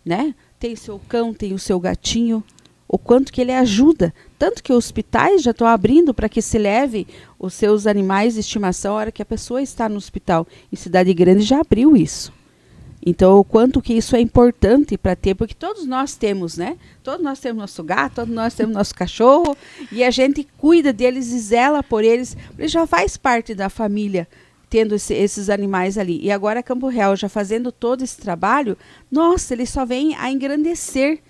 né? Tem o seu cão, tem o seu gatinho, o quanto que ele ajuda. Tanto que hospitais já estão abrindo para que se leve os seus animais de estimação a hora que a pessoa está no hospital. Em cidade grande já abriu isso. Então, o quanto que isso é importante para ter, porque todos nós temos, né? Todos nós temos nosso gato, todos nós temos nosso cachorro, e a gente cuida deles e zela por eles, ele já faz parte da família, tendo esses animais ali. E agora Campo Real já fazendo todo esse trabalho, nossa, ele só vem a engrandecer.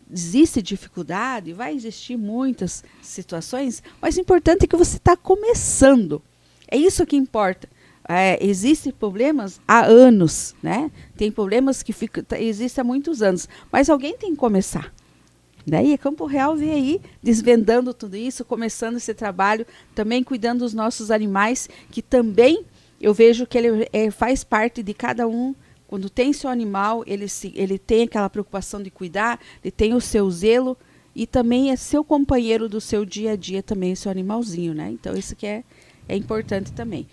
Existe dificuldade, vai existir muitas situações, mas o importante é que você está começando. É isso que importa. Existem problemas há anos, né? Tem problemas que existem há muitos anos, mas alguém tem que começar. Daí Campo Real vem aí desvendando tudo isso, começando esse trabalho, também cuidando dos nossos animais, que também eu vejo que ele faz parte de cada um. Quando tem seu animal, ele tem aquela preocupação de cuidar, ele tem o seu zelo e também é seu companheiro do seu dia a dia também, seu animalzinho, né? Então isso que é importante também.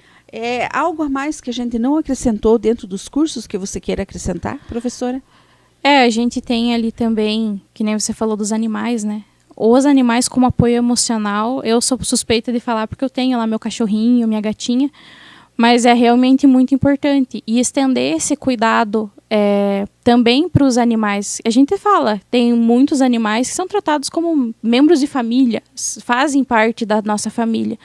Algo a mais que a gente não acrescentou dentro dos cursos que você queira acrescentar, professora? A gente tem ali também, que nem você falou dos animais, né? Os animais como apoio emocional, eu sou suspeita de falar porque eu tenho lá meu cachorrinho, minha gatinha, mas é realmente muito importante. E estender esse cuidado também para os animais. A gente fala, tem muitos animais que são tratados como membros de família, fazem parte da nossa família.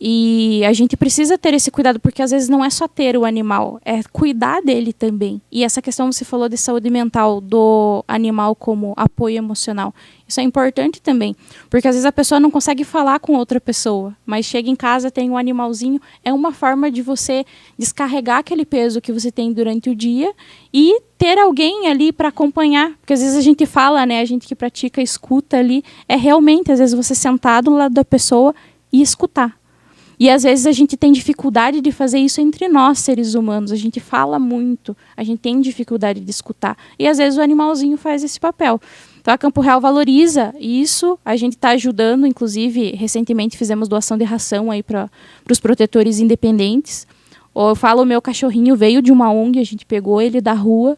E a gente precisa ter esse cuidado, porque às vezes não é só ter o animal, é cuidar dele também. E essa questão, você falou de saúde mental do animal como apoio emocional. Isso é importante também, porque às vezes a pessoa não consegue falar com outra pessoa, mas chega em casa, tem um animalzinho, é uma forma de você descarregar aquele peso que você tem durante o dia e ter alguém ali para acompanhar. Porque às vezes a gente fala, né, a gente que pratica escuta ali, é realmente, às vezes você sentar do lado da pessoa e escutar. E às vezes a gente tem dificuldade de fazer isso entre nós, seres humanos. A gente fala muito, a gente tem dificuldade de escutar. E às vezes o animalzinho faz esse papel. Então a Campo Real valoriza isso, a gente está ajudando, inclusive, recentemente fizemos doação de ração aí para os protetores independentes. Eu falo, o meu cachorrinho veio de uma ONG, a gente pegou ele da rua.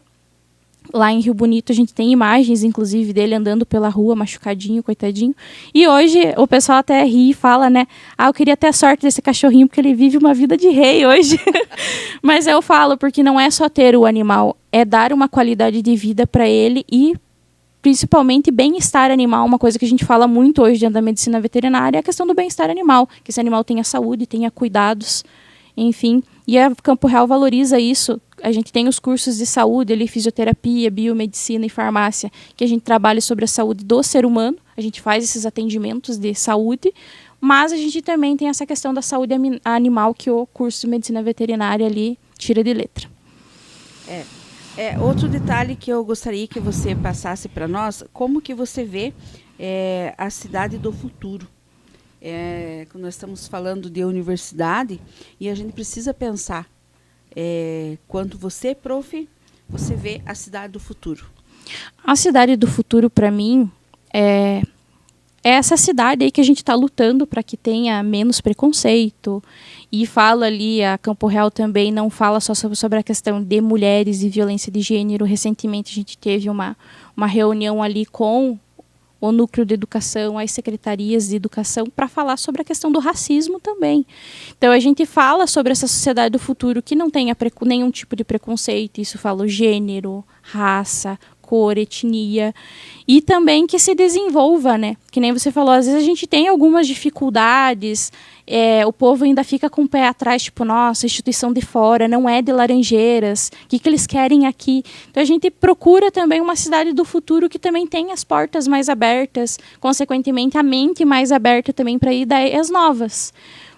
Lá em Rio Bonito a gente tem imagens, inclusive, dele andando pela rua, machucadinho, coitadinho. E hoje o pessoal até ri e fala, né? Eu queria ter a sorte desse cachorrinho, porque ele vive uma vida de rei hoje. Mas eu falo, porque não é só ter o animal, é dar uma qualidade de vida para ele e, principalmente, bem-estar animal. Uma coisa que a gente fala muito hoje dentro da medicina veterinária é a questão do bem-estar animal. Que esse animal tenha saúde, tenha cuidados, enfim. E a Campo Real valoriza isso. A gente tem os cursos de saúde, ali, fisioterapia, biomedicina e farmácia, que a gente trabalha sobre a saúde do ser humano. A gente faz esses atendimentos de saúde, mas a gente também tem essa questão da saúde animal, que o curso de medicina veterinária ali tira de letra. Outro detalhe que eu gostaria que você passasse para nós, como que você vê a cidade do futuro? Quando nós estamos falando de universidade, e a gente precisa pensar, quando você, prof, você vê a cidade do futuro. A cidade do futuro, para mim, é essa cidade aí que a gente está lutando para que tenha menos preconceito. E fala ali, a Campo Real também não fala só sobre a questão de mulheres e violência de gênero. Recentemente a gente teve uma reunião ali com o núcleo de educação, as secretarias de educação, para falar sobre a questão do racismo também. Então a gente fala sobre essa sociedade do futuro que não tenha nenhum tipo de preconceito, isso fala o gênero, raça, cor, etnia, e também que se desenvolva, né? Que nem você falou, às vezes a gente tem algumas dificuldades, o povo ainda fica com o pé atrás, tipo, nossa, instituição de fora, não é de Laranjeiras, o que eles querem aqui? Então a gente procura também uma cidade do futuro que também tem as portas mais abertas, consequentemente a mente mais aberta também para ideias novas.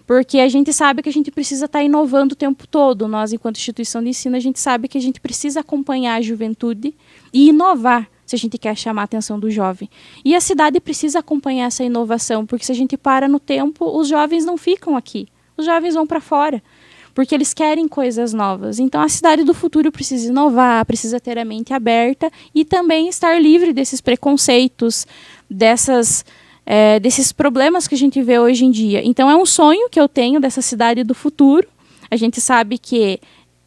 Porque a gente sabe que a gente precisa estar inovando o tempo todo. Nós, enquanto instituição de ensino, a gente sabe que a gente precisa acompanhar a juventude e inovar, se a gente quer chamar a atenção do jovem. E a cidade precisa acompanhar essa inovação, porque se a gente para no tempo, os jovens não ficam aqui. Os jovens vão para fora, porque eles querem coisas novas. Então, a cidade do futuro precisa inovar, precisa ter a mente aberta e também estar livre desses preconceitos, desses problemas que a gente vê hoje em dia. Então é um sonho que eu tenho dessa cidade do futuro. A gente sabe que,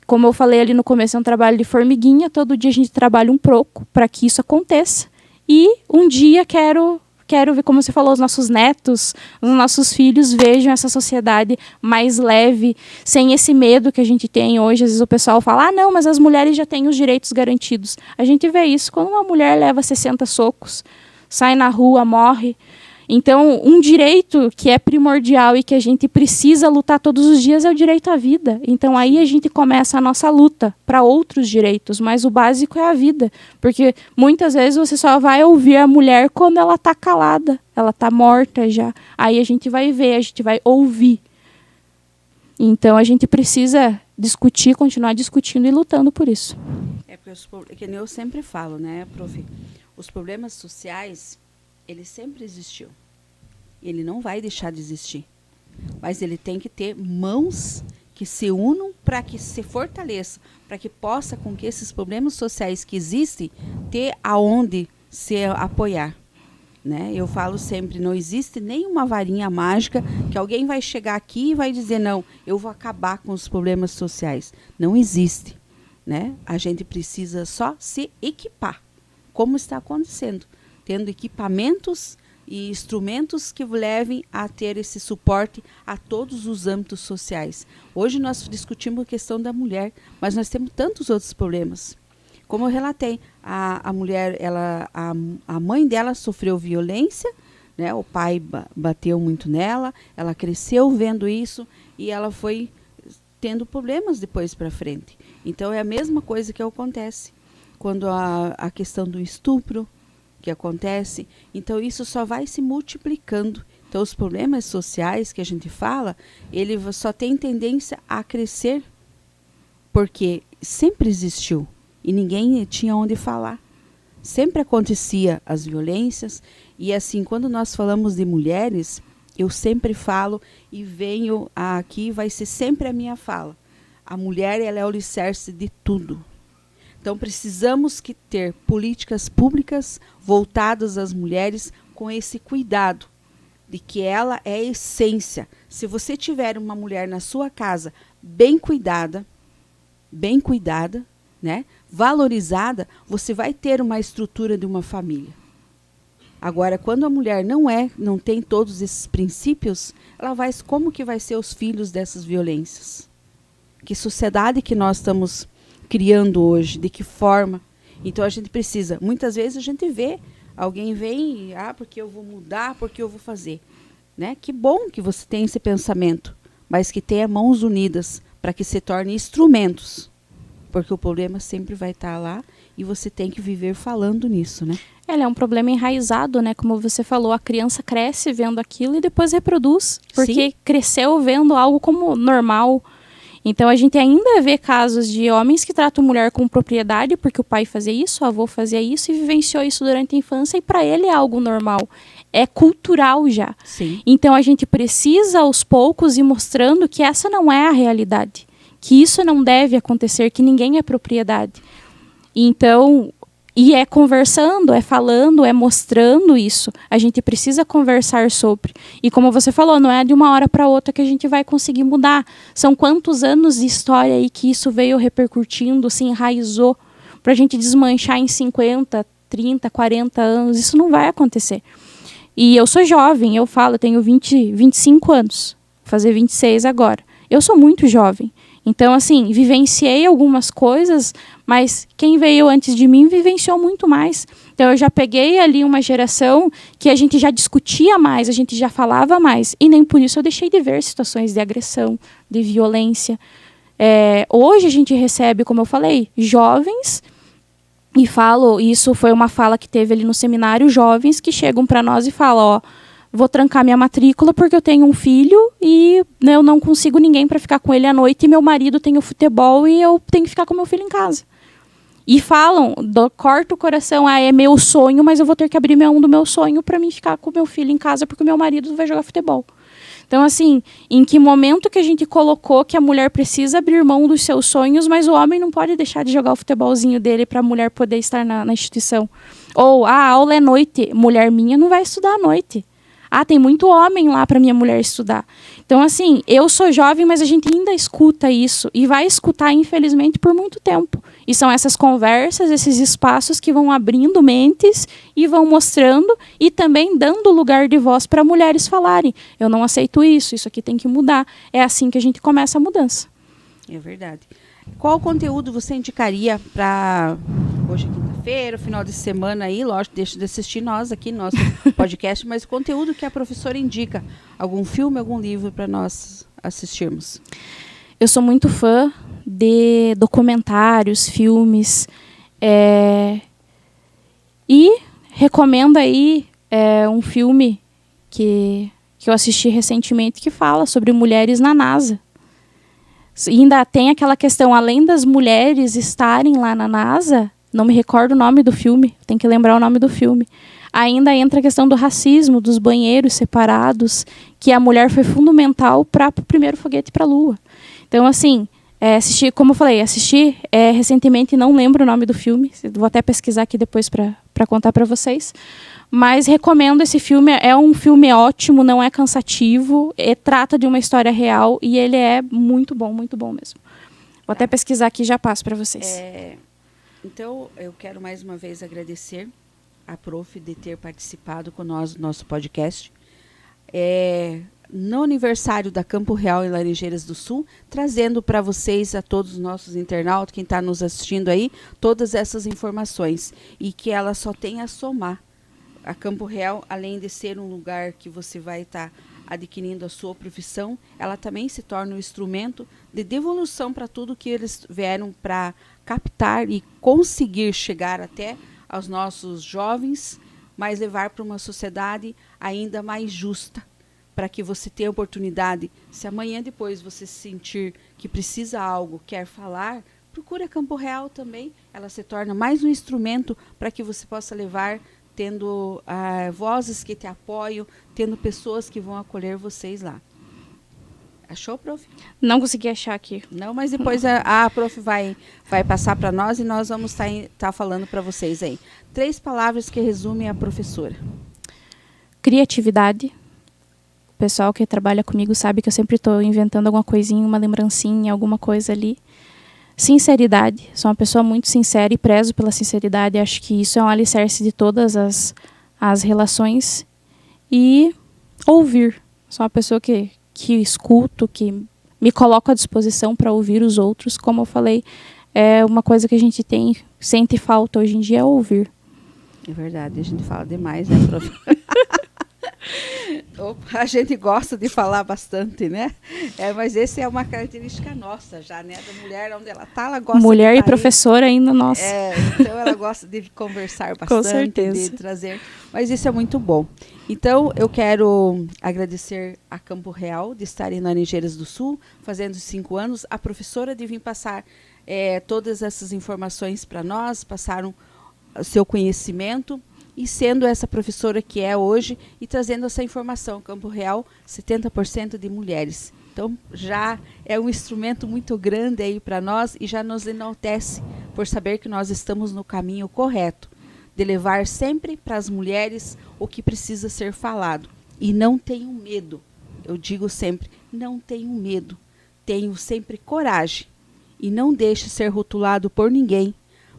como eu falei ali no começo, é um trabalho de formiguinha. Todo dia a gente trabalha um pouco para que isso aconteça. E um dia quero quero ver, como você falou, os nossos netos, os nossos filhos vejam essa sociedade mais leve, sem esse medo que a gente tem hoje. Às vezes o pessoal fala, não, mas as mulheres já têm os direitos garantidos. A gente vê isso quando uma mulher leva 60 socos, sai na rua, morre. Então, um direito que é primordial e que a gente precisa lutar todos os dias é o direito à vida. Então, aí a gente começa a nossa luta para outros direitos, mas o básico é a vida. Porque muitas vezes você só vai ouvir a mulher quando ela está calada, ela está morta já. Aí a gente vai ver, a gente vai ouvir. Então, a gente precisa discutir, continuar discutindo e lutando por isso. Porque que nem eu sempre falo, né, prof? Os problemas sociais, ele sempre existiu. Ele não vai deixar de existir. Mas ele tem que ter mãos que se unam para que se fortaleça, para que possa, com que esses problemas sociais que existem, ter aonde se apoiar. Né? Eu falo sempre, não existe nenhuma varinha mágica que alguém vai chegar aqui e vai dizer, não, eu vou acabar com os problemas sociais. Não existe. Né? A gente precisa só se equipar, como está acontecendo, tendo equipamentos e instrumentos que levem a ter esse suporte a todos os âmbitos sociais. Hoje nós discutimos a questão da mulher, mas nós temos tantos outros problemas. Como eu relatei, a mulher, a mãe dela sofreu violência, né? O pai bateu muito nela, ela cresceu vendo isso e ela foi tendo problemas depois para frente. Então é a mesma coisa que acontece quando a questão do estupro que acontece. Então isso só vai se multiplicando. Então os problemas sociais que a gente fala, ele só tem tendência a crescer porque sempre existiu e ninguém tinha onde falar. Sempre acontecia as violências e assim, quando nós falamos de mulheres, eu sempre falo e venho aqui, vai ser sempre a minha fala. A mulher, ela é o alicerce de tudo. Então, precisamos ter políticas públicas voltadas às mulheres com esse cuidado de que ela é a essência. Se você tiver uma mulher na sua casa bem cuidada, né, valorizada, você vai ter uma estrutura de uma família. Agora, quando a mulher não tem todos esses princípios, como que vai ser os filhos dessas violências? Que sociedade que nós estamos criando hoje, de que forma? Então a gente precisa, muitas vezes a gente vê, alguém vem, porque eu vou mudar, porque eu vou fazer. Né? Que bom que você tem esse pensamento, mas que tenha mãos unidas para que se torne instrumentos, porque o problema sempre vai estar lá e você tem que viver falando nisso, né? Ele é um problema enraizado, né? Como você falou, a criança cresce vendo aquilo e depois reproduz, porque Sim. cresceu vendo algo como normal. Então, a gente ainda vê casos de homens que tratam mulher como propriedade, porque o pai fazia isso, o avô fazia isso e vivenciou isso durante a infância, e para ele é algo normal. É cultural já. Sim. Então, a gente precisa, aos poucos, ir mostrando que essa não é a realidade, que isso não deve acontecer, que ninguém é propriedade. Então, e é conversando, é falando, é mostrando isso. A gente precisa conversar sobre. E como você falou, não é de uma hora para outra que a gente vai conseguir mudar. São quantos anos de história aí que isso veio repercutindo, se enraizou, para a gente desmanchar em 50, 30, 40 anos. Isso não vai acontecer. E eu sou jovem, eu tenho 25 anos, vou fazer 26 agora. Eu sou muito jovem. Então, assim, vivenciei algumas coisas, mas quem veio antes de mim vivenciou muito mais. Então, eu já peguei ali uma geração que a gente já discutia mais, a gente já falava mais. E nem por isso eu deixei de ver situações de agressão, de violência. Hoje a gente recebe, como eu falei, jovens, e isso foi uma fala que teve ali no seminário, jovens que chegam para nós e falam, vou trancar minha matrícula porque eu tenho um filho e eu não consigo ninguém para ficar com ele à noite e meu marido tem o futebol e eu tenho que ficar com meu filho em casa. E falam, corta o coração, é meu sonho, mas eu vou ter que abrir mão do meu sonho para mim ficar com meu filho em casa porque o meu marido vai jogar futebol. Então, assim, em que momento que a gente colocou que a mulher precisa abrir mão dos seus sonhos, mas o homem não pode deixar de jogar o futebolzinho dele para a mulher poder estar na instituição? Ou, a aula é noite, mulher minha não vai estudar à noite. tem muito homem lá para minha mulher estudar. Então, assim, eu sou jovem, mas a gente ainda escuta isso e vai escutar, infelizmente, por muito tempo. E são essas conversas, esses espaços que vão abrindo mentes e vão mostrando e também dando lugar de voz para mulheres falarem. Eu não aceito isso, isso aqui tem que mudar. É assim que a gente começa a mudança. É verdade. Qual conteúdo você indicaria para hoje é quinta-feira, final de semana aí? Lógico, deixa de assistir nós aqui, nosso podcast, mas conteúdo que a professora indica. Algum filme, algum livro para nós assistirmos? Eu sou muito fã de documentários, filmes, e recomendo aí um filme que eu assisti recentemente que fala sobre mulheres na NASA. E ainda tem aquela questão, além das mulheres estarem lá na NASA, não me recordo o nome do filme, tem que lembrar o nome do filme. Ainda entra a questão do racismo, dos banheiros separados, que a mulher foi fundamental para o primeiro foguete para a Lua. Então, assim, assisti, como eu falei, recentemente, não lembro o nome do filme, vou até pesquisar aqui depois para contar para vocês. Mas recomendo esse filme, é um filme ótimo, não é cansativo, trata de uma história real e ele é muito bom mesmo. Vou até pesquisar aqui e já passo para vocês. Então, eu quero mais uma vez agradecer a Prof. de ter participado com nós do nosso podcast. No aniversário da Campo Real em Laranjeiras do Sul, trazendo para vocês, a todos os nossos internautas, quem está nos assistindo aí, todas essas informações. E que ela só tem a somar. A Campo Real, além de ser um lugar que você vai estar adquirindo a sua profissão, ela também se torna um instrumento de devolução para tudo que eles vieram para captar e conseguir chegar até aos nossos jovens, mas levar para uma sociedade ainda mais justa, para que você tenha oportunidade, se amanhã depois você sentir que precisa algo, quer falar, procure a Campo Real também, ela se torna mais um instrumento para que você possa levar, tendo vozes que te apoiam, tendo pessoas que vão acolher vocês lá. Achou, prof? Não consegui achar aqui. Não, mas depois a prof vai passar para nós e nós vamos estar falando para vocês aí. 3 palavras que resumem a professora. Criatividade. O pessoal que trabalha comigo sabe que eu sempre estou inventando alguma coisinha, uma lembrancinha, alguma coisa ali. Sinceridade. Sou uma pessoa muito sincera e prezo pela sinceridade. Acho que isso é um alicerce de todas as relações. E ouvir. Sou uma pessoa que escuto, que me coloco à disposição para ouvir os outros. Como eu falei, é uma coisa que a gente sente falta hoje em dia, é ouvir. É verdade, a gente fala demais, né, prof? A gente gosta de falar bastante, né? Mas essa é uma característica nossa já, né? Da mulher, onde ela está, ela gosta mulher de e professora ainda, nossa. Então ela gosta de conversar bastante, com certeza. De trazer. Mas isso é muito bom. Então, eu quero agradecer a Campo Real de estar em Laranjeiras do Sul, fazendo 5 anos. A professora de vir passar todas essas informações para nós, passaram o seu conhecimento. E sendo essa professora que é hoje e trazendo essa informação, Campo Real, 70% de mulheres. Então, já é um instrumento muito grande aí para nós e já nos enaltece por saber que nós estamos no caminho correto, de levar sempre para as mulheres o que precisa ser falado. E não tenham medo, eu digo sempre, não tenham medo, tenham sempre coragem e não deixe ser rotulado por ninguém.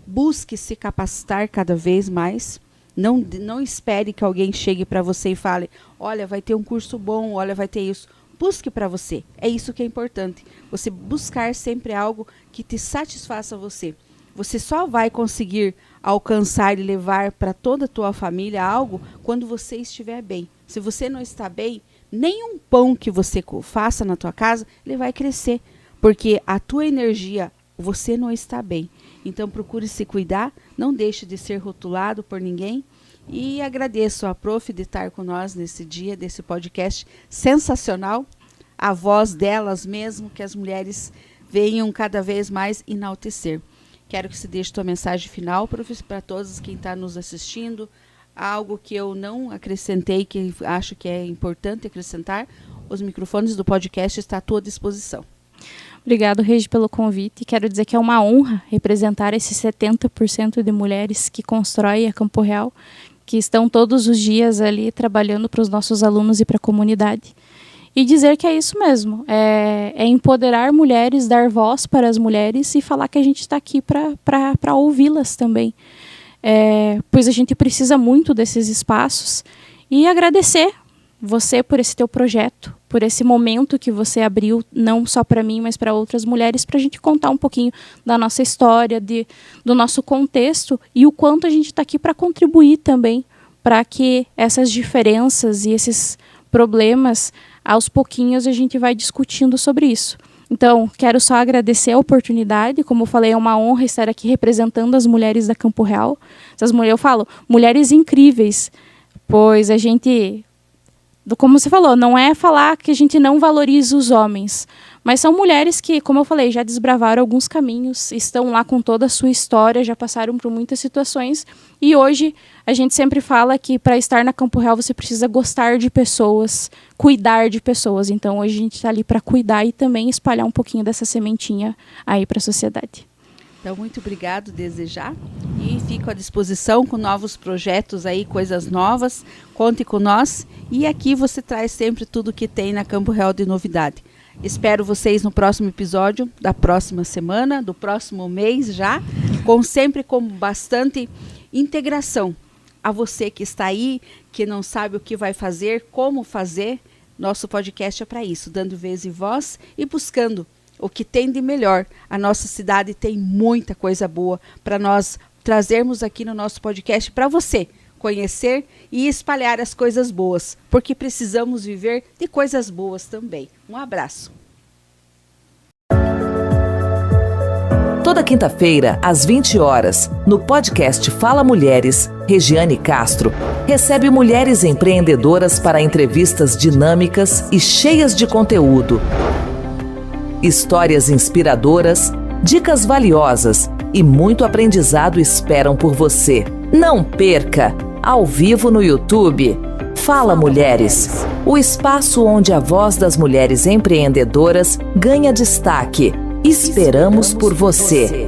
Busque se capacitar cada vez mais. Não espere que alguém chegue para você e fale, olha, vai ter um curso bom, olha, vai ter isso. Busque para você. É isso que é importante. Você buscar sempre algo que te satisfaça você. Você só vai conseguir alcançar e levar para toda a tua família algo quando você estiver bem. Se você não está bem, nenhum pão que você faça na tua casa, ele vai crescer. Porque a tua energia, você não está bem. Então, procure se cuidar, não deixe de ser rotulado por ninguém. E agradeço a prof de estar com nós nesse dia, desse podcast sensacional. A voz delas mesmo, que as mulheres venham cada vez mais enaltecer. Quero que você deixe tua mensagem final, prof, para todos quem está nos assistindo. Algo que eu não acrescentei, que acho que é importante acrescentar. Os microfones do podcast estão à tua disposição. Obrigado, Regi, pelo convite. Quero dizer que é uma honra representar esses 70% de mulheres que constroem a Campo Real. que estão todos os dias ali trabalhando para os nossos alunos e para a comunidade. E dizer que é isso mesmo, é empoderar mulheres, dar voz para as mulheres e falar que a gente está aqui para ouvi-las também. Pois a gente precisa muito desses espaços. E agradecer você por esse teu projeto, por esse momento que você abriu, não só para mim, mas para outras mulheres, para a gente contar um pouquinho da nossa história, do nosso contexto e o quanto a gente está aqui para contribuir também para que essas diferenças e esses problemas, aos pouquinhos a gente vai discutindo sobre isso. Então, quero só agradecer a oportunidade. Como eu falei, é uma honra estar aqui representando as mulheres da Campo Real. Essas mulheres, eu falo, mulheres incríveis, pois a gente, como você falou, não é falar que a gente não valoriza os homens, mas são mulheres que, como eu falei, já desbravaram alguns caminhos, estão lá com toda a sua história, já passaram por muitas situações, e hoje a gente sempre fala que para estar na Campo Real você precisa gostar de pessoas, cuidar de pessoas. Então hoje a gente está ali para cuidar e também espalhar um pouquinho dessa sementinha aí para a sociedade. Então, muito obrigado, desejar. E fico à disposição com novos projetos aí, coisas novas. Conte com nós. E aqui você traz sempre tudo que tem na Campo Real de novidade. Espero vocês no próximo episódio da próxima semana, do próximo mês já, sempre com bastante integração. A você que está aí, que não sabe o que vai fazer, como fazer, nosso podcast é para isso, dando vez e voz e buscando o que tem de melhor. A nossa cidade tem muita coisa boa para nós trazermos aqui no nosso podcast para você conhecer e espalhar as coisas boas, porque precisamos viver de coisas boas também. Um abraço. Toda quinta-feira, às 20 horas, no podcast Fala Mulheres, Regiane Castro recebe mulheres empreendedoras para entrevistas dinâmicas e cheias de conteúdo. Histórias inspiradoras, dicas valiosas e muito aprendizado esperam por você. Não perca! Ao vivo no YouTube, Fala Mulheres, o espaço onde a voz das mulheres empreendedoras ganha destaque. Esperamos por você.